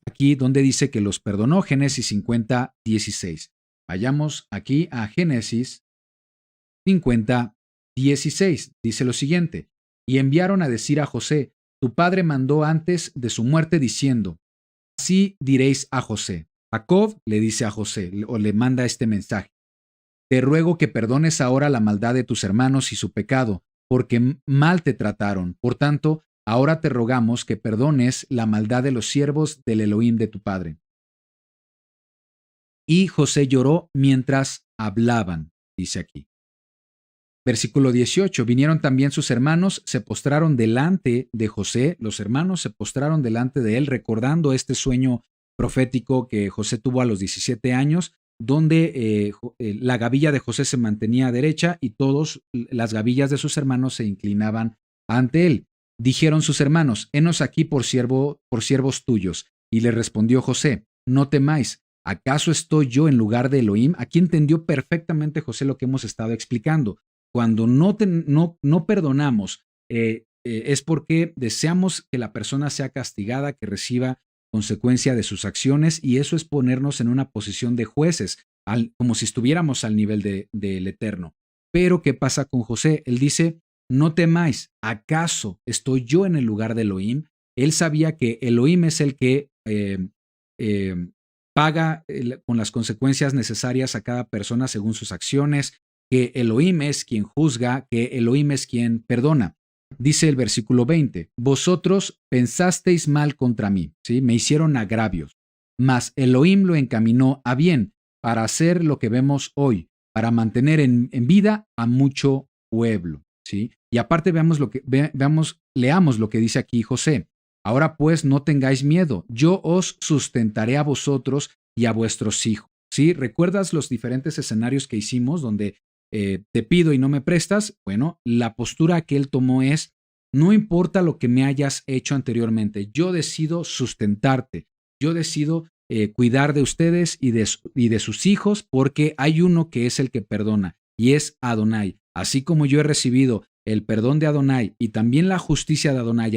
aquí donde dice que los perdonó, Génesis 50, 16. Vayamos aquí a Génesis 50, 16. Dice lo siguiente: y enviaron a decir a José, tu padre mandó antes de su muerte diciendo, así diréis a José. Jacob le dice a José, o le manda este mensaje: te ruego que perdones ahora la maldad de tus hermanos y su pecado, porque mal te trataron. Por tanto, ahora te rogamos que perdones la maldad de los siervos del Elohim de tu padre. Y José lloró mientras hablaban, dice aquí. Versículo 18, vinieron también sus hermanos, se postraron delante de José, los hermanos se postraron delante de él, recordando este sueño profético que José tuvo a los 17 años, donde la gavilla de José se mantenía derecha y todas las gavillas de sus hermanos se inclinaban ante él. Dijeron sus hermanos, henos aquí por siervos tuyos. Y le respondió José, no temáis, ¿acaso estoy yo en lugar de Elohim? Aquí entendió perfectamente José lo que hemos estado explicando. Cuando no perdonamos, es porque deseamos que la persona sea castigada, que reciba consecuencia de sus acciones, y eso es ponernos en una posición de jueces, como si estuviéramos al nivel del Eterno. Pero, ¿qué pasa con José? Él dice, no temáis, ¿acaso estoy yo en el lugar de Elohim? Él sabía que Elohim es el que paga con las consecuencias necesarias a cada persona según sus acciones, que Elohim es quien juzga, que Elohim es quien perdona. Dice el versículo 20, vosotros pensasteis mal contra mí, ¿sí? Me hicieron agravios, mas Elohim lo encaminó a bien para hacer lo que vemos hoy, para mantener en vida a mucho pueblo, ¿sí? Y aparte leamos lo que dice aquí José. Ahora pues no tengáis miedo, yo os sustentaré a vosotros y a vuestros hijos, ¿sí? ¿Recuerdas los diferentes escenarios que hicimos donde te pido y no me prestas? Bueno, la postura que él tomó es, no importa lo que me hayas hecho anteriormente, yo decido sustentarte, yo decido cuidar de ustedes y de sus hijos, porque hay uno que es el que perdona, y es Adonai. Así como yo he recibido el perdón de Adonai y también la justicia de Adonai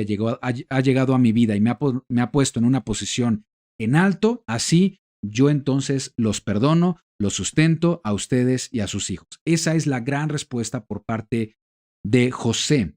ha llegado a mi vida y me ha puesto en una posición en alto, así yo entonces los perdono, los sustento a ustedes y a sus hijos. Esa es la gran respuesta por parte de José.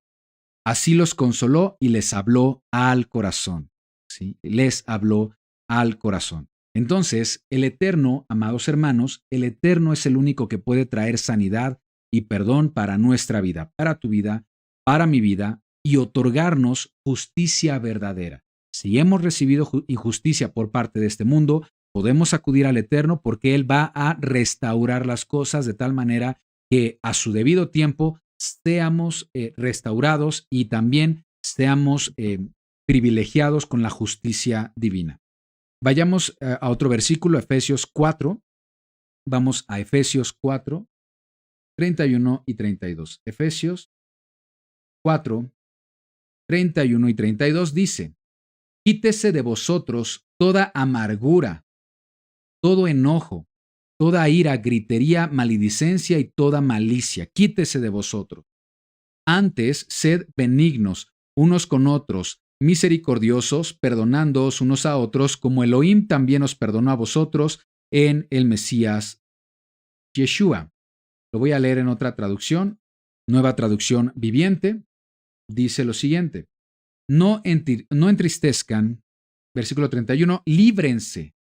Así los consoló y les habló al corazón. ¿Sí? Les habló al corazón. Entonces, el Eterno, amados hermanos, el Eterno es el único que puede traer sanidad y perdón para nuestra vida, para tu vida, para mi vida, y otorgarnos justicia verdadera. Si hemos recibido injusticia por parte de este mundo, podemos acudir al Eterno porque Él va a restaurar las cosas de tal manera que a su debido tiempo seamos restaurados y también seamos privilegiados con la justicia divina. Vayamos a otro versículo, Efesios 4. Vamos a Efesios 4, 31 y 32. Efesios 4, 31 y 32 dice: Quítese de vosotros toda amargura, todo enojo, toda ira, gritería, maledicencia y toda malicia. Quítese de vosotros. Antes, sed benignos unos con otros, misericordiosos, perdonándoos unos a otros, como Elohim también os perdonó a vosotros en el Mesías Yeshua. Lo voy a leer en otra traducción, Nueva Traducción Viviente. Dice lo siguiente: no entristezcan, versículo 31, líbrense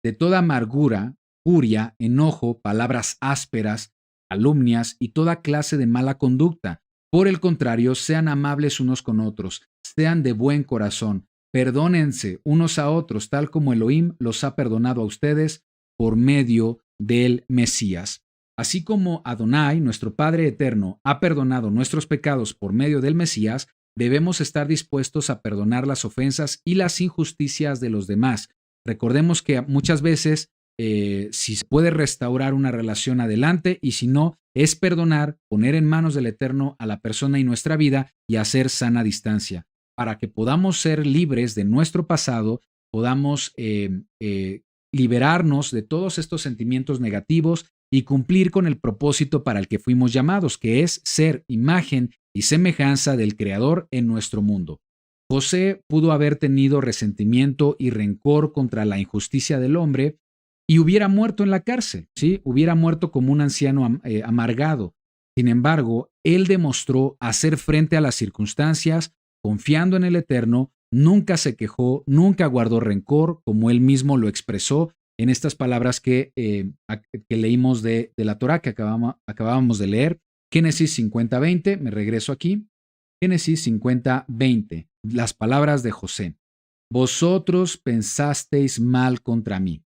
de toda amargura, furia, enojo, palabras ásperas, calumnias y toda clase de mala conducta. Por el contrario, sean amables unos con otros, sean de buen corazón, perdónense unos a otros, tal como Elohim los ha perdonado a ustedes por medio del Mesías. Así como Adonai, nuestro Padre Eterno, ha perdonado nuestros pecados por medio del Mesías, debemos estar dispuestos a perdonar las ofensas y las injusticias de los demás. Recordemos que muchas veces si se puede restaurar una relación adelante, y si no, es perdonar, poner en manos del Eterno a la persona y nuestra vida y hacer sana distancia, para que podamos ser libres de nuestro pasado, podamos liberarnos de todos estos sentimientos negativos y cumplir con el propósito para el que fuimos llamados, que es ser imagen y semejanza del Creador en nuestro mundo. José pudo haber tenido resentimiento y rencor contra la injusticia del hombre y hubiera muerto en la cárcel, ¿sí? Hubiera muerto como un anciano amargado. Sin embargo, él demostró hacer frente a las circunstancias, confiando en el Eterno, nunca se quejó, nunca guardó rencor, como él mismo lo expresó en estas palabras que leímos de la Torá que acabábamos de leer. Génesis 50:20, me regreso aquí. Génesis 50:20, las palabras de José. Vosotros pensasteis mal contra mí,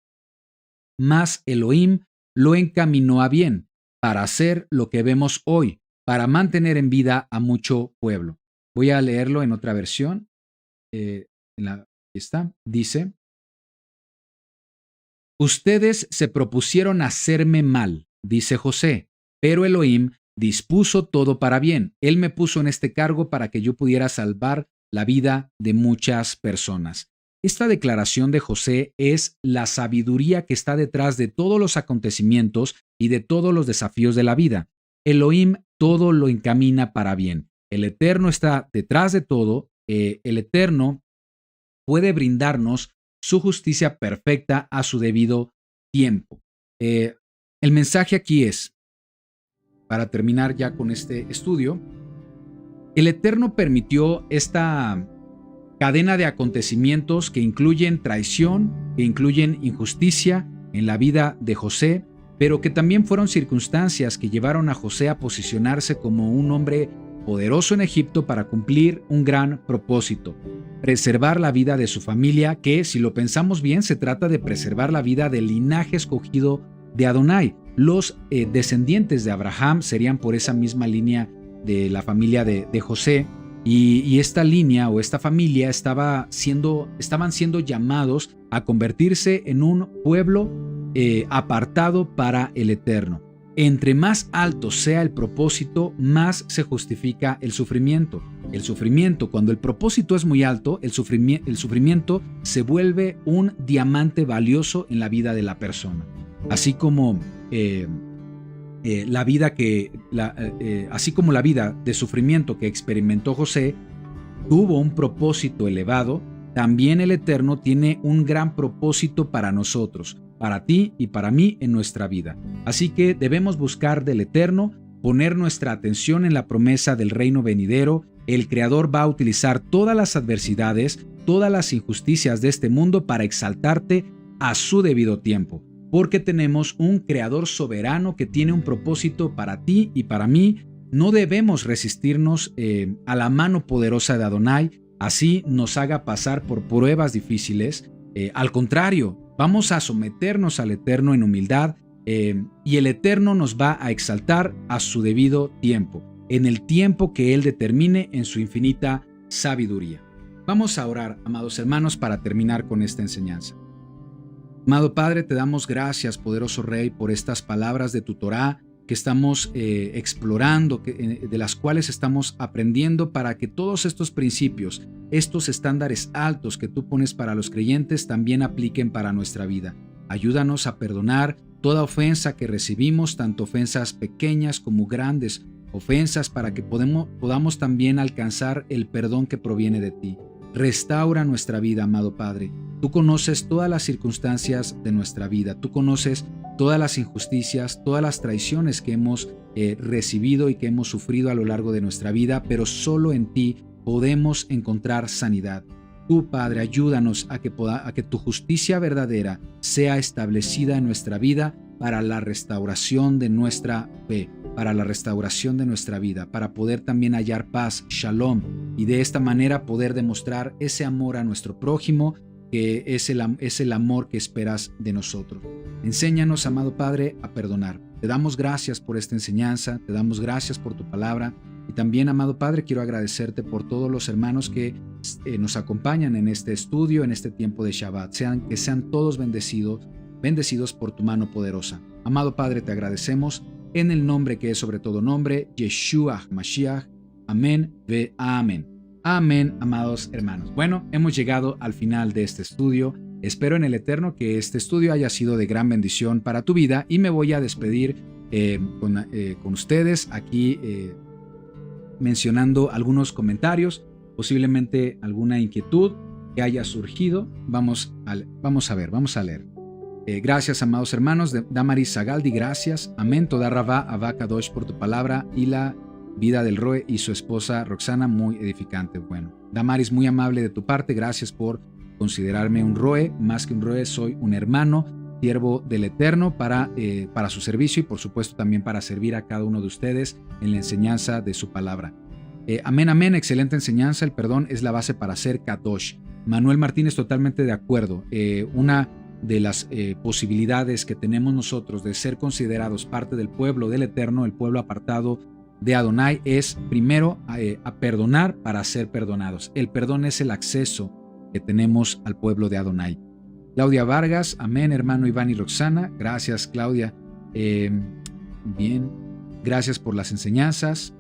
mas Elohim lo encaminó a bien, para hacer lo que vemos hoy, para mantener en vida a mucho pueblo. Voy a leerlo en otra versión. Aquí está. Dice: Ustedes se propusieron hacerme mal, dice José, pero Elohim dispuso todo para bien. Él me puso en este cargo para que yo pudiera salvar la vida de muchas personas. Esta declaración de José es la sabiduría que está detrás de todos los acontecimientos y de todos los desafíos de la vida. Elohim todo lo encamina para bien. El Eterno está detrás de todo. El Eterno puede brindarnos su justicia perfecta a su debido tiempo. El mensaje aquí es, para terminar ya con este estudio, el Eterno permitió esta cadena de acontecimientos que incluyen traición, que incluyen injusticia en la vida de José, pero que también fueron circunstancias que llevaron a José a posicionarse como un hombre poderoso en Egipto para cumplir un gran propósito: preservar la vida de su familia, que, si lo pensamos bien, se trata de preservar la vida del linaje escogido de Adonai. Los descendientes de Abraham serían por esa misma línea de la familia de José, y esta línea o esta familia estaban siendo llamados a convertirse en un pueblo apartado para el Eterno. Entre más alto sea el propósito, más se justifica el sufrimiento. El sufrimiento, cuando el propósito es muy alto, el sufrimiento se vuelve un diamante valioso en la vida de la persona. Así como la vida de sufrimiento que experimentó José tuvo un propósito elevado, también el Eterno tiene un gran propósito para nosotros, para ti y para mí en nuestra vida. Así que debemos buscar del Eterno, poner nuestra atención en la promesa del reino venidero. El Creador va a utilizar todas las adversidades, todas las injusticias de este mundo para exaltarte a su debido tiempo, porque tenemos un Creador soberano que tiene un propósito para ti y para mí. No debemos resistirnos a la mano poderosa de Adonai, así nos haga pasar por pruebas difíciles. Al contrario, vamos a someternos al Eterno en humildad y el Eterno nos va a exaltar a su debido tiempo, en el tiempo que Él determine en su infinita sabiduría. Vamos a orar, amados hermanos, para terminar con esta enseñanza. Amado Padre, te damos gracias, poderoso Rey, por estas palabras de tu Torá que estamos explorando, de las cuales estamos aprendiendo para que todos estos principios, estos estándares altos que tú pones para los creyentes también apliquen para nuestra vida. Ayúdanos a perdonar toda ofensa que recibimos, tanto ofensas pequeñas como grandes ofensas, para que podamos también alcanzar el perdón que proviene de ti. Restaura nuestra vida, amado Padre. Tú conoces todas las circunstancias de nuestra vida. Tú conoces todas las injusticias, todas las traiciones que hemos recibido y que hemos sufrido a lo largo de nuestra vida, pero solo en ti podemos encontrar sanidad. Tú, Padre, ayúdanos a que tu justicia verdadera sea establecida en nuestra vida para la restauración de nuestra fe, para la restauración de nuestra vida, para poder también hallar paz, shalom, y de esta manera poder demostrar ese amor a nuestro prójimo, que es el amor que esperas de nosotros. Enséñanos, amado Padre, a perdonar. Te damos gracias por esta enseñanza, te damos gracias por tu palabra, y también, amado Padre, quiero agradecerte por todos los hermanos que nos acompañan en este estudio, en este tiempo de Shabbat. Que sean todos bendecidos por tu mano poderosa. Amado Padre, te agradecemos en el nombre que es sobre todo nombre, Yeshua Mashiach. Amén ve amén. Amén, amados hermanos. Bueno, hemos llegado al final de este estudio. Espero en el Eterno que este estudio haya sido de gran bendición para tu vida, y me voy a despedir con ustedes aquí mencionando algunos comentarios, posiblemente alguna inquietud que haya surgido. Vamos a leer. Gracias, amados hermanos. Damaris Zagaldi, gracias. Amén. Toda Rabá Abba Kadosh por tu palabra y la vida del Roe y su esposa Roxana, muy edificante. Bueno, Damaris, muy amable de tu parte. Gracias por considerarme un Roe. Más que un Roe, soy un hermano, siervo del Eterno para su servicio, y por supuesto también para servir a cada uno de ustedes en la enseñanza de su palabra. Amén, amén. Excelente enseñanza. El perdón es la base para ser Kadosh. Manuel Martínez, totalmente de acuerdo. Una de las posibilidades que tenemos nosotros de ser considerados parte del pueblo del Eterno, el pueblo apartado de Adonai, es primero a perdonar para ser perdonados. El perdón es el acceso que tenemos al pueblo de Adonai. Claudia Vargas, amén, hermano Iván y Roxana. Gracias, Claudia. Bien, gracias por las enseñanzas.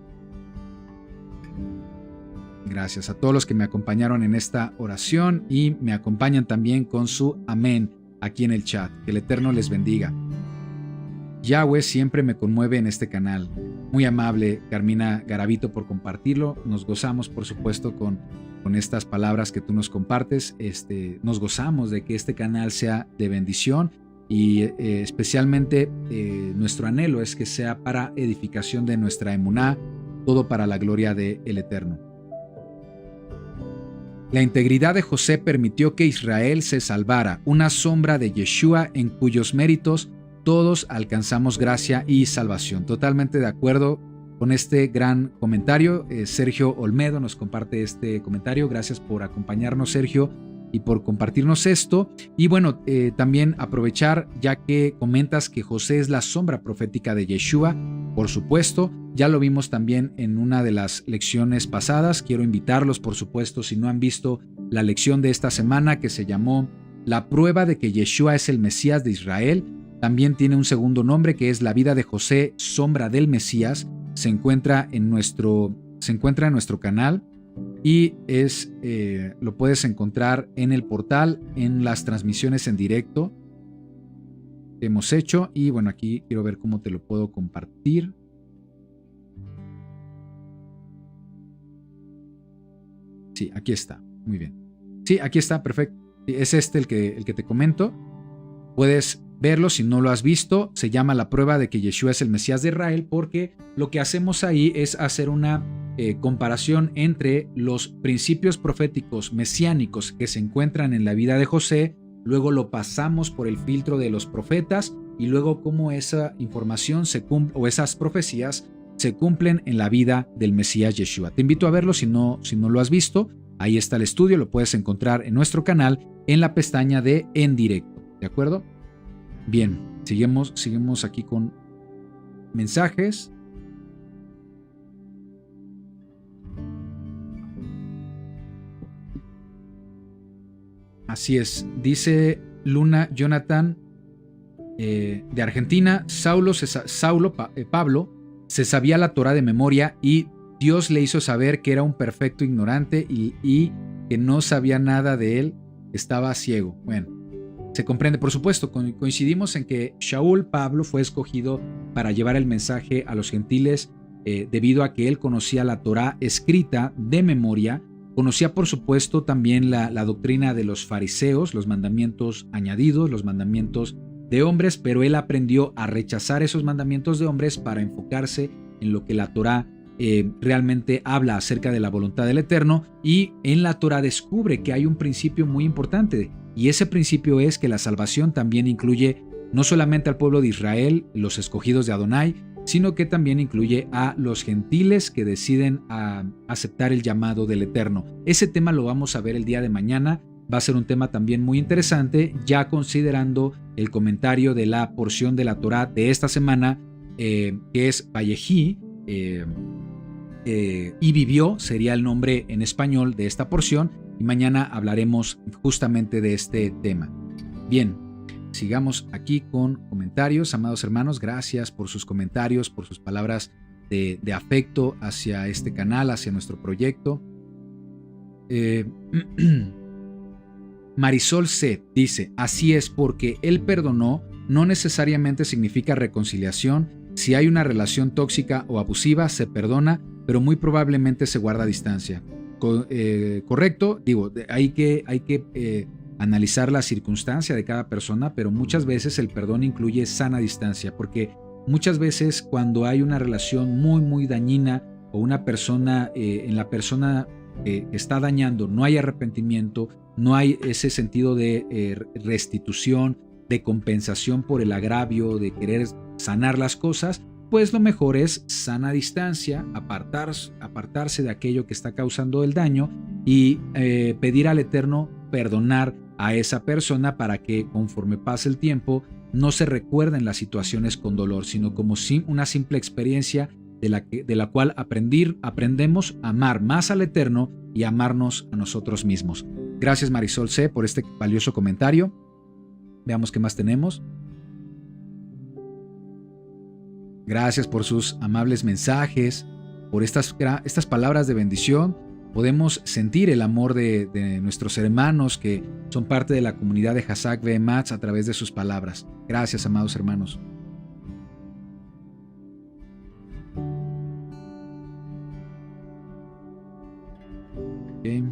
Gracias a todos los que me acompañaron en esta oración y me acompañan también con su amén aquí en el chat. Que el Eterno les bendiga. Yahweh siempre me conmueve en este canal. Muy amable, Carmina Garavito, por compartirlo. Nos gozamos, por supuesto, con estas palabras que tú nos compartes. Nos gozamos de que este canal sea de bendición, y especialmente nuestro anhelo es que sea para edificación de nuestra emuná, todo para la gloria del Eterno. La integridad de José permitió que Israel se salvara, una sombra de Yeshua en cuyos méritos todos alcanzamos gracia y salvación. Totalmente de acuerdo con este gran comentario. Sergio Olmedo nos comparte este comentario. Gracias por acompañarnos, Sergio, y por compartirnos esto. Y bueno, también aprovechar, ya que comentas que José es la sombra profética de Yeshua. Por supuesto, ya lo vimos también en una de las lecciones pasadas. Quiero invitarlos, por supuesto, si no han visto la lección de esta semana que se llamó La prueba de que Yeshua es el Mesías de Israel. También tiene un segundo nombre que es La vida de José, sombra del Mesías. Se encuentra en nuestro canal y lo puedes encontrar en el portal, en las transmisiones en directo que hemos hecho. Y bueno, aquí quiero ver cómo te lo puedo compartir. Sí, aquí está. Muy bien. Sí, aquí está, perfecto. Es el que te comento. Puedes verlo si no lo has visto. Se llama La prueba de que Yeshua es el Mesías de Israel, porque lo que hacemos ahí es hacer una comparación entre los principios proféticos mesiánicos que se encuentran en la vida de José, luego lo pasamos por el filtro de los profetas y luego cómo esa información o esas profecías se cumplen en la vida del Mesías Yeshua. Te invito a verlo si no lo has visto. Ahí está el estudio, lo puedes encontrar en nuestro canal en la pestaña de En Directo. ¿De acuerdo? Bien, seguimos aquí con mensajes. Así es, dice Luna Jonathan de Argentina, Pablo se sabía la Torá de memoria y Dios le hizo saber que era un perfecto ignorante y que no sabía nada de él, estaba ciego. Bueno, se comprende, por supuesto, coincidimos en que Shaul Pablo fue escogido para llevar el mensaje a los gentiles debido a que él conocía la Torá escrita de memoria, conocía por supuesto también la doctrina de los fariseos, los mandamientos añadidos, los mandamientos de hombres, pero él aprendió a rechazar esos mandamientos de hombres para enfocarse en lo que la Torá realmente habla acerca de la voluntad del Eterno, y en la Torá descubre que hay un principio muy importante, y ese principio es que la salvación también incluye no solamente al pueblo de Israel, los escogidos de Adonai, sino que también incluye a los gentiles que deciden aceptar el llamado del Eterno. Ese tema lo vamos a ver el día de mañana. Va a ser un tema también muy interesante, ya considerando el comentario de la porción de la Torá de esta semana, que es Vayehi, y vivió, sería el nombre en español de esta porción, y mañana hablaremos justamente de este tema. Bien, sigamos aquí con comentarios. Amados hermanos, gracias por sus comentarios, por sus palabras de afecto hacia este canal, hacia nuestro proyecto. Marisol C. dice, así es, porque él perdonó no necesariamente significa reconciliación. Si hay una relación tóxica o abusiva, se perdona, pero muy probablemente se guarda distancia. Correcto, digo, hay que analizar la circunstancia de cada persona, pero muchas veces el perdón incluye sana distancia, porque muchas veces cuando hay una relación muy dañina o una persona, en la persona que está dañando no hay arrepentimiento, no hay ese sentido de restitución, de compensación por el agravio, de querer sanar las cosas, pues lo mejor es sana distancia, apartarse de aquello que está causando el daño y pedir al Eterno perdonar a esa persona para que conforme pase el tiempo no se recuerden las situaciones con dolor, sino como una simple experiencia de la cual aprendemos a amar más al Eterno y a amarnos a nosotros mismos. Gracias Marisol C. por este valioso comentario. Veamos qué más tenemos. Gracias por sus amables mensajes, por estas palabras de bendición. Podemos sentir el amor de nuestros hermanos que son parte de la comunidad de Hazak Ve'ematz a través de sus palabras. Gracias, amados hermanos. Okay.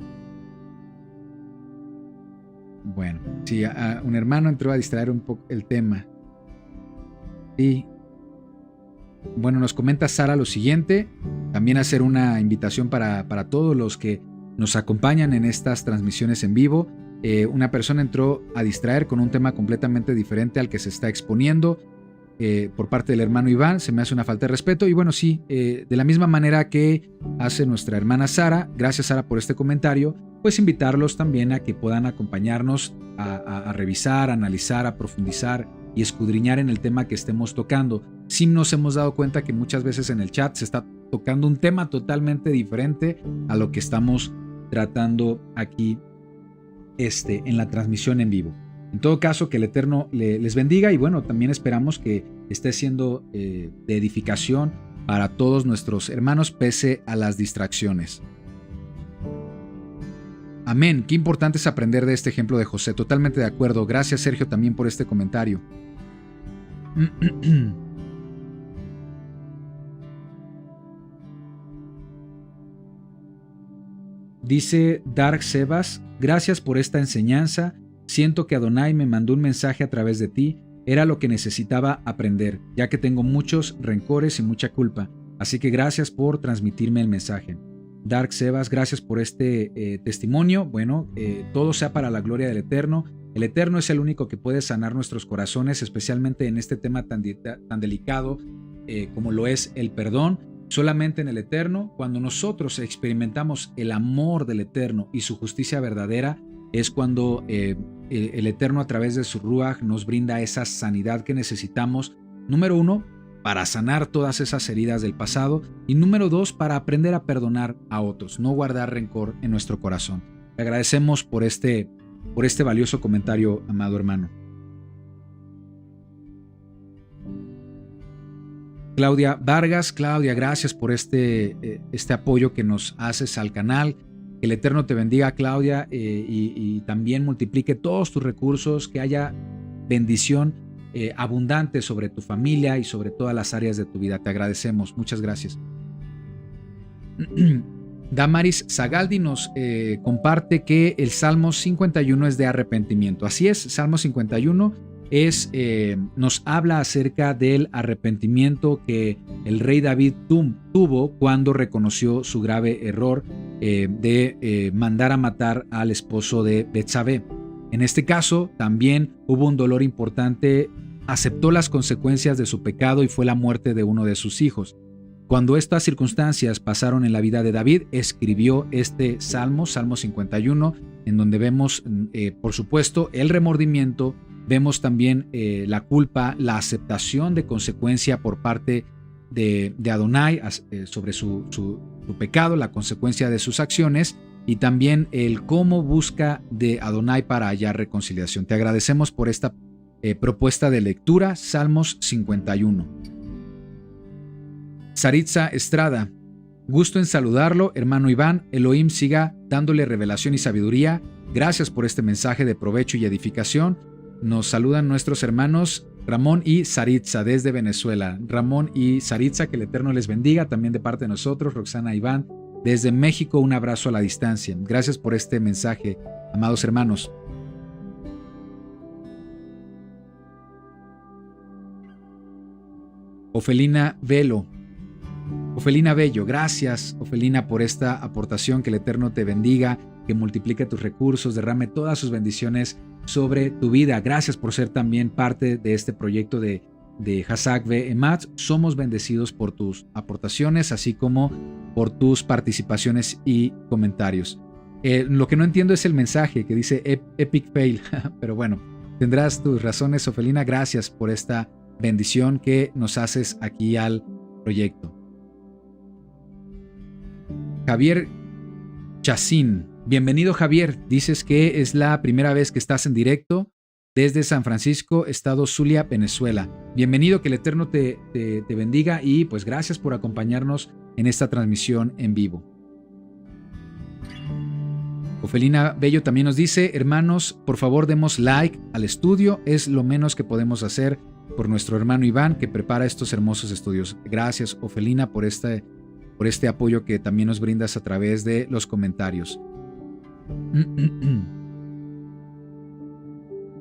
Bueno, sí, un hermano entró a distraer un poco el tema. Sí. Bueno, nos comenta Sara lo siguiente, también hacer una invitación para todos los que nos acompañan en estas transmisiones en vivo. Una persona entró a distraer con un tema completamente diferente al que se está exponiendo por parte del hermano Iván. Se me hace una falta de respeto y bueno, sí, de la misma manera que hace nuestra hermana Sara, gracias Sara por este comentario, pues invitarlos también a que puedan acompañarnos a revisar, a analizar, a profundizar y escudriñar en el tema que estemos tocando. Sí nos hemos dado cuenta que muchas veces en el chat se está tocando un tema totalmente diferente a lo que estamos tratando aquí en la transmisión en vivo. En todo caso, que el Eterno les bendiga y bueno, también esperamos que esté siendo de edificación para todos nuestros hermanos pese a las distracciones. Amén. Qué importante es aprender de este ejemplo de José. Totalmente de acuerdo. Gracias, Sergio, también por este comentario. Dice Dark Sebas, gracias por esta enseñanza. Siento que Adonai me mandó un mensaje a través de ti. Era lo que necesitaba aprender, ya que tengo muchos rencores y mucha culpa. Así que gracias por transmitirme el mensaje. Dark Sebas, gracias por este testimonio. Bueno, todo sea para la gloria del Eterno. El Eterno es el único que puede sanar nuestros corazones, especialmente en este tema tan delicado como lo es el perdón. Solamente en el Eterno, cuando nosotros experimentamos el amor del Eterno y su justicia verdadera, es cuando el Eterno a través de su Ruach nos brinda esa sanidad que necesitamos. Número 1, para sanar todas esas heridas del pasado. Y número 2, para aprender a perdonar a otros, no guardar rencor en nuestro corazón. Te agradecemos por este valioso comentario, amado hermano. Claudia Vargas, Claudia, gracias por este apoyo que nos haces al canal. Que el Eterno te bendiga, Claudia, y también multiplique todos tus recursos, que haya bendición abundante sobre tu familia y sobre todas las áreas de tu vida. Te agradecemos, muchas gracias. Damaris Zagaldi nos comparte que el Salmo 51 es de arrepentimiento. Así es, Salmo 51 nos habla acerca del arrepentimiento que el rey David tuvo cuando reconoció su grave error de mandar a matar al esposo de Betsabé. En este caso también hubo un dolor importante, aceptó las consecuencias de su pecado y fue la muerte de uno de sus hijos. Cuando estas circunstancias pasaron en la vida de David, escribió este Salmo 51, en donde vemos, por supuesto, el remordimiento, vemos también la culpa, la aceptación de consecuencia por parte de Adonai sobre su pecado, la consecuencia de sus acciones, y también el cómo busca de Adonai para hallar reconciliación. Te agradecemos por esta propuesta de lectura, Salmos 51. Saritza Estrada, gusto en saludarlo, hermano Iván. Elohim siga dándole revelación y sabiduría. Gracias por este mensaje de provecho y edificación. Nos saludan nuestros hermanos Ramón y Saritza desde Venezuela. Ramón y Saritza, que el Eterno les bendiga. También de parte de nosotros, Roxana Iván, desde México, un abrazo a la distancia. Gracias por este mensaje, amados hermanos. Ofelina Bello, gracias, Ofelina, por esta aportación. Que el Eterno te bendiga, que multiplique tus recursos, derrame todas sus bendiciones sobre tu vida. Gracias por ser también parte de este proyecto de Hazak Ve'ematz. Somos bendecidos por tus aportaciones, así como por tus participaciones y comentarios. Lo que no entiendo es el mensaje que dice Epic Fail, pero bueno, tendrás tus razones, Ofelina. Gracias por esta bendición que nos haces aquí al proyecto. Javier Chacín, bienvenido, Javier. Dices que es la primera vez que estás en directo desde San Francisco, estado Zulia, Venezuela. Bienvenido, que el Eterno te bendiga y pues gracias por acompañarnos en esta transmisión en vivo. Ofelina Bello también nos dice, hermanos, por favor demos like al estudio, es lo menos que podemos hacer por nuestro hermano Iván, que prepara estos hermosos estudios. Gracias, Ofelina, por este apoyo que también nos brindas a través de los comentarios.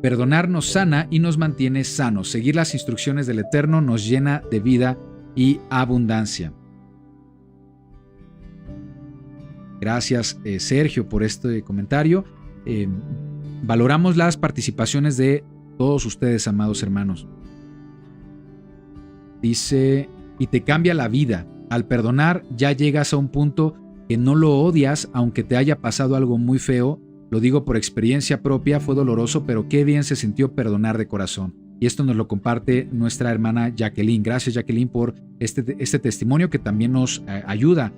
Perdonar nos sana y nos mantiene sanos. Seguir las instrucciones del Eterno nos llena de vida y abundancia. Gracias, Sergio, por este comentario. Valoramos las participaciones de todos ustedes, amados hermanos. Dice, y te cambia la vida. Al perdonar ya llegas a un punto que no lo odias, aunque te haya pasado algo muy feo. Lo digo por experiencia propia, fue doloroso, pero qué bien se sintió perdonar de corazón. Y esto nos lo comparte nuestra hermana Jacqueline. Gracias, Jacqueline, por este testimonio que también nos ayuda,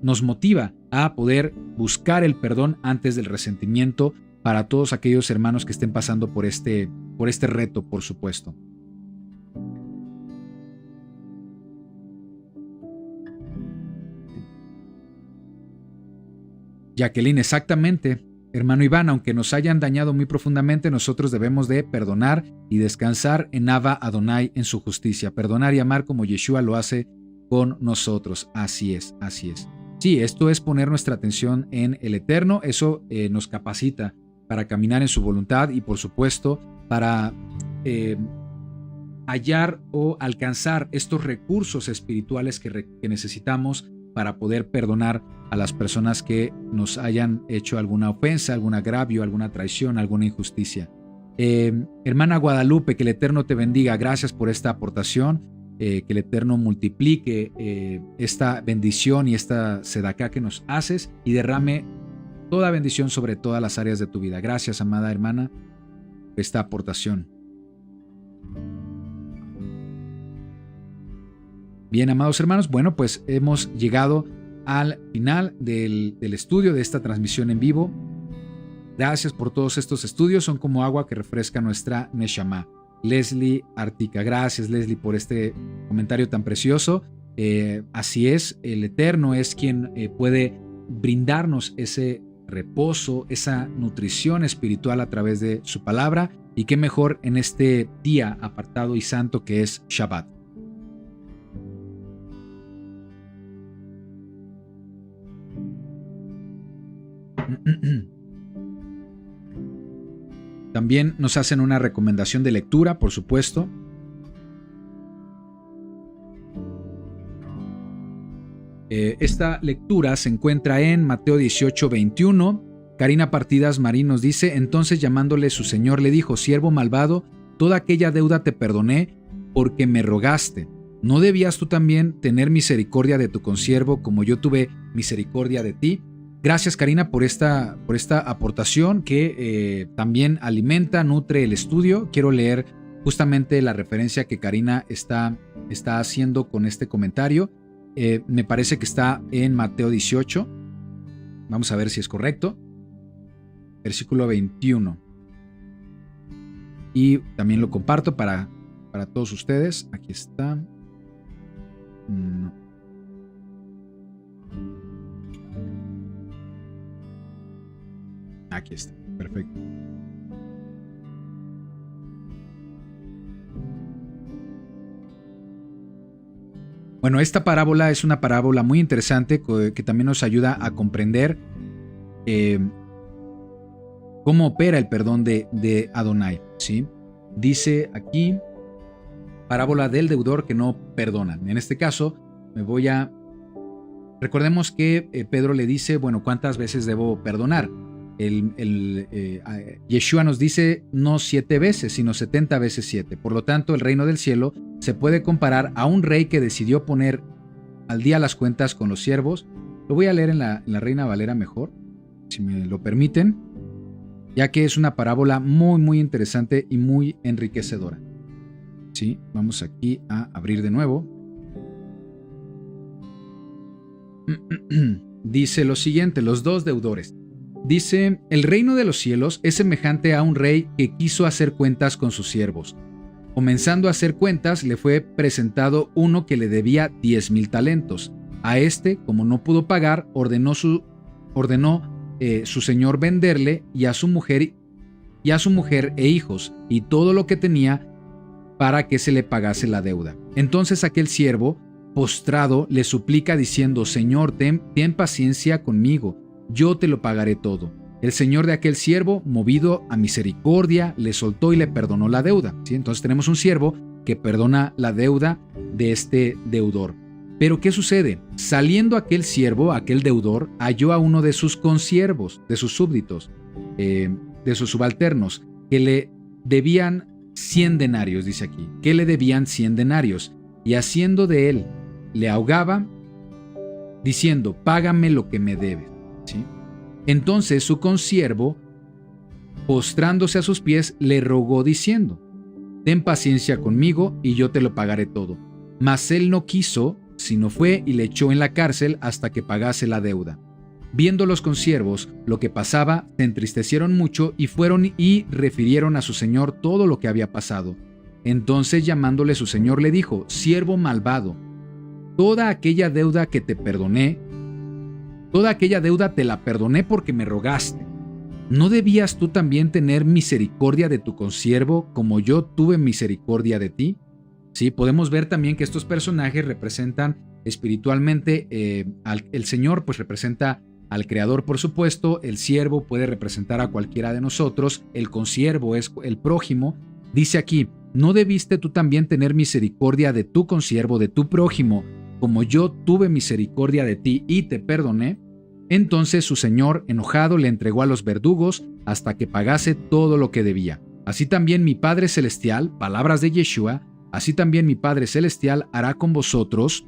nos motiva a poder buscar el perdón antes del resentimiento para todos aquellos hermanos que estén pasando por este reto, por supuesto. Jacqueline, exactamente. Hermano Iván, aunque nos hayan dañado muy profundamente, nosotros debemos de perdonar y descansar en Abba Adonai, en su justicia. Perdonar y amar como Yeshua lo hace con nosotros. Así es, así es. Sí, esto es poner nuestra atención en el Eterno. Eso nos capacita para caminar en su voluntad y, por supuesto, para hallar o alcanzar estos recursos espirituales que necesitamos para poder perdonar a las personas que nos hayan hecho alguna ofensa, algún agravio, alguna traición, alguna injusticia. Hermana Guadalupe, que el Eterno te bendiga. Gracias por esta aportación. Que el Eterno multiplique esta bendición y esta sedacá que nos haces y derrame toda bendición sobre todas las áreas de tu vida. Gracias, amada hermana, por esta aportación. Bien, amados hermanos, bueno, pues hemos llegado al final del estudio de esta transmisión en vivo. Gracias por todos estos estudios, son como agua que refresca nuestra Neshama. Leslie Artica, gracias Leslie por este comentario tan precioso. Así es, el Eterno es quien puede brindarnos ese reposo, esa nutrición espiritual a través de su palabra, y qué mejor en este día apartado y santo que es Shabbat. También nos hacen una recomendación de lectura, por supuesto. Esta lectura se encuentra en Mateo 18:21. Karina Partidas Marín nos dice: entonces llamándole su señor le dijo: siervo malvado, toda aquella deuda te perdoné porque me rogaste. ¿No debías tú también tener misericordia de tu consiervo como yo tuve misericordia de ti? Gracias, Karina, por esta aportación que también alimenta, nutre el estudio. Quiero leer justamente la referencia que Karina está haciendo con este comentario. Me parece que está en Mateo 18. Vamos a ver si es correcto. Versículo 21. Y también lo comparto para todos ustedes. Aquí está. No. Aquí está, perfecto. Bueno, esta parábola es una parábola muy interesante que también nos ayuda a comprender cómo opera el perdón de Adonai, ¿sí? Dice aquí, parábola del deudor que no perdona. En este caso, recordemos que Pedro le dice, bueno, ¿cuántas veces debo perdonar? Yeshua nos dice no 7 veces, sino 70 veces 7. Por lo tanto, el reino del cielo se puede comparar a un rey que decidió poner al día las cuentas con los siervos. Lo voy a leer en la Reina Valera mejor, si me lo permiten, ya que es una parábola muy, muy interesante y muy enriquecedora. Sí, vamos aquí a abrir de nuevo. Dice lo siguiente, los dos deudores. Dice, el reino de los cielos es semejante a un rey que quiso hacer cuentas con sus siervos. Comenzando a hacer cuentas, le fue presentado uno que le debía 10,000 talentos. A este, como no pudo pagar, ordenó su señor venderle y a su mujer e hijos y todo lo que tenía para que se le pagase la deuda. Entonces aquel siervo, postrado, le suplica diciendo, Señor, ten paciencia conmigo, yo te lo pagaré todo. El señor de aquel siervo, movido a misericordia, le soltó y le perdonó la deuda. ¿Sí? Entonces tenemos un siervo que perdona la deuda de este deudor. Pero ¿qué sucede? Saliendo aquel siervo, aquel deudor, halló a uno de sus consiervos, de sus súbditos, de sus subalternos, que le debían 100 denarios, dice aquí, que le debían 100 denarios, y haciendo de él, le ahogaba, diciendo, págame lo que me debes. ¿Sí? Entonces su consiervo, postrándose a sus pies, le rogó diciendo, ten paciencia conmigo y yo te lo pagaré todo. Mas él no quiso, sino fue y le echó en la cárcel hasta que pagase la deuda. Viendo los consiervos lo que pasaba, se entristecieron mucho y fueron y refirieron a su señor todo lo que había pasado. Entonces, llamándole su señor, le dijo: siervo malvado, toda aquella deuda que te perdoné, toda aquella deuda te la perdoné porque me rogaste. ¿No debías tú también tener misericordia de tu consiervo como yo tuve misericordia de ti? Sí, podemos ver también que estos personajes representan espiritualmente el Señor, pues representa al Creador, por supuesto. El siervo puede representar a cualquiera de nosotros. El consiervo es el prójimo. Dice aquí: ¿no debiste tú también tener misericordia de tu consiervo, de tu prójimo, como yo tuve misericordia de ti y te perdoné? Entonces su señor, enojado, le entregó a los verdugos hasta que pagase todo lo que debía. Así también mi Padre Celestial, palabras de Yeshua, así también mi Padre Celestial hará con vosotros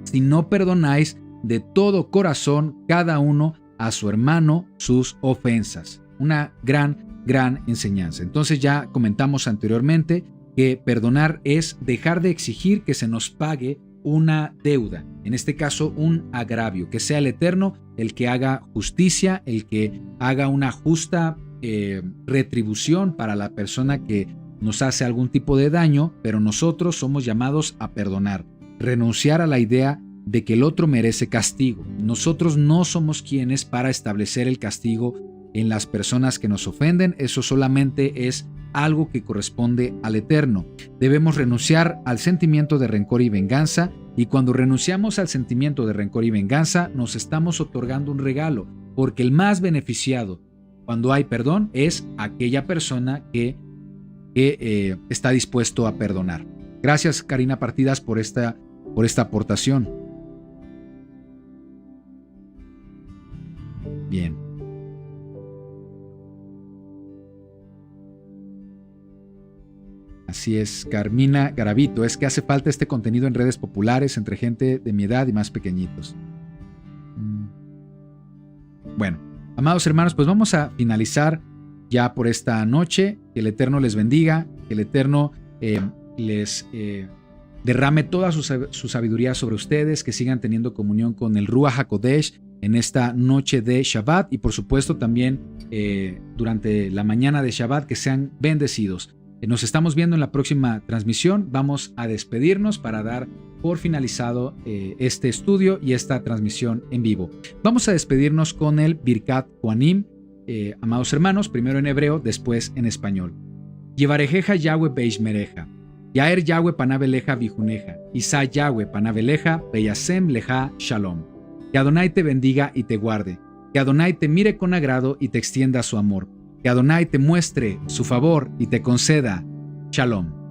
si no perdonáis de todo corazón cada uno a su hermano sus ofensas. Una gran enseñanza. Entonces ya comentamos anteriormente que perdonar es dejar de exigir que se nos pague una deuda, en este caso un agravio, que sea el Eterno el que haga justicia, el que haga una justa retribución para la persona que nos hace algún tipo de daño, pero nosotros somos llamados a perdonar, renunciar a la idea de que el otro merece castigo. Nosotros no somos quienes para establecer el castigo en las personas que nos ofenden. Eso solamente es algo que corresponde al Eterno. Debemos renunciar al sentimiento de rencor y venganza, y cuando renunciamos al sentimiento de rencor y venganza, nos estamos otorgando un regalo, porque el más beneficiado cuando hay perdón es aquella persona que está dispuesto a perdonar. Gracias, Karina Partidas, por esta aportación. Bien. Así es, Carmina Garavito, es que hace falta este contenido en redes populares entre gente de mi edad y más pequeñitos. Bueno, amados hermanos, pues vamos a finalizar ya por esta noche. Que el Eterno les bendiga, que el Eterno les derrame toda su sabiduría sobre ustedes, que sigan teniendo comunión con el Ruach HaKodesh en esta noche de Shabbat, y por supuesto también durante la mañana de Shabbat, que sean bendecidos. Nos estamos viendo en la próxima transmisión. Vamos a despedirnos para dar por finalizado este estudio y esta transmisión en vivo. Vamos a despedirnos con el Birkat Kohanim, amados hermanos, primero en hebreo, después en español. Yevarejeja Yahweh Beishmereja, Yaer Yahweh Panabeleja Vijuneja, Isa Yahweh Panabeleja Beyasem Leja Shalom. Que Adonai te bendiga y te guarde, que Adonai te mire con agrado y te extienda su amor, que Adonai te muestre su favor y te conceda Shalom.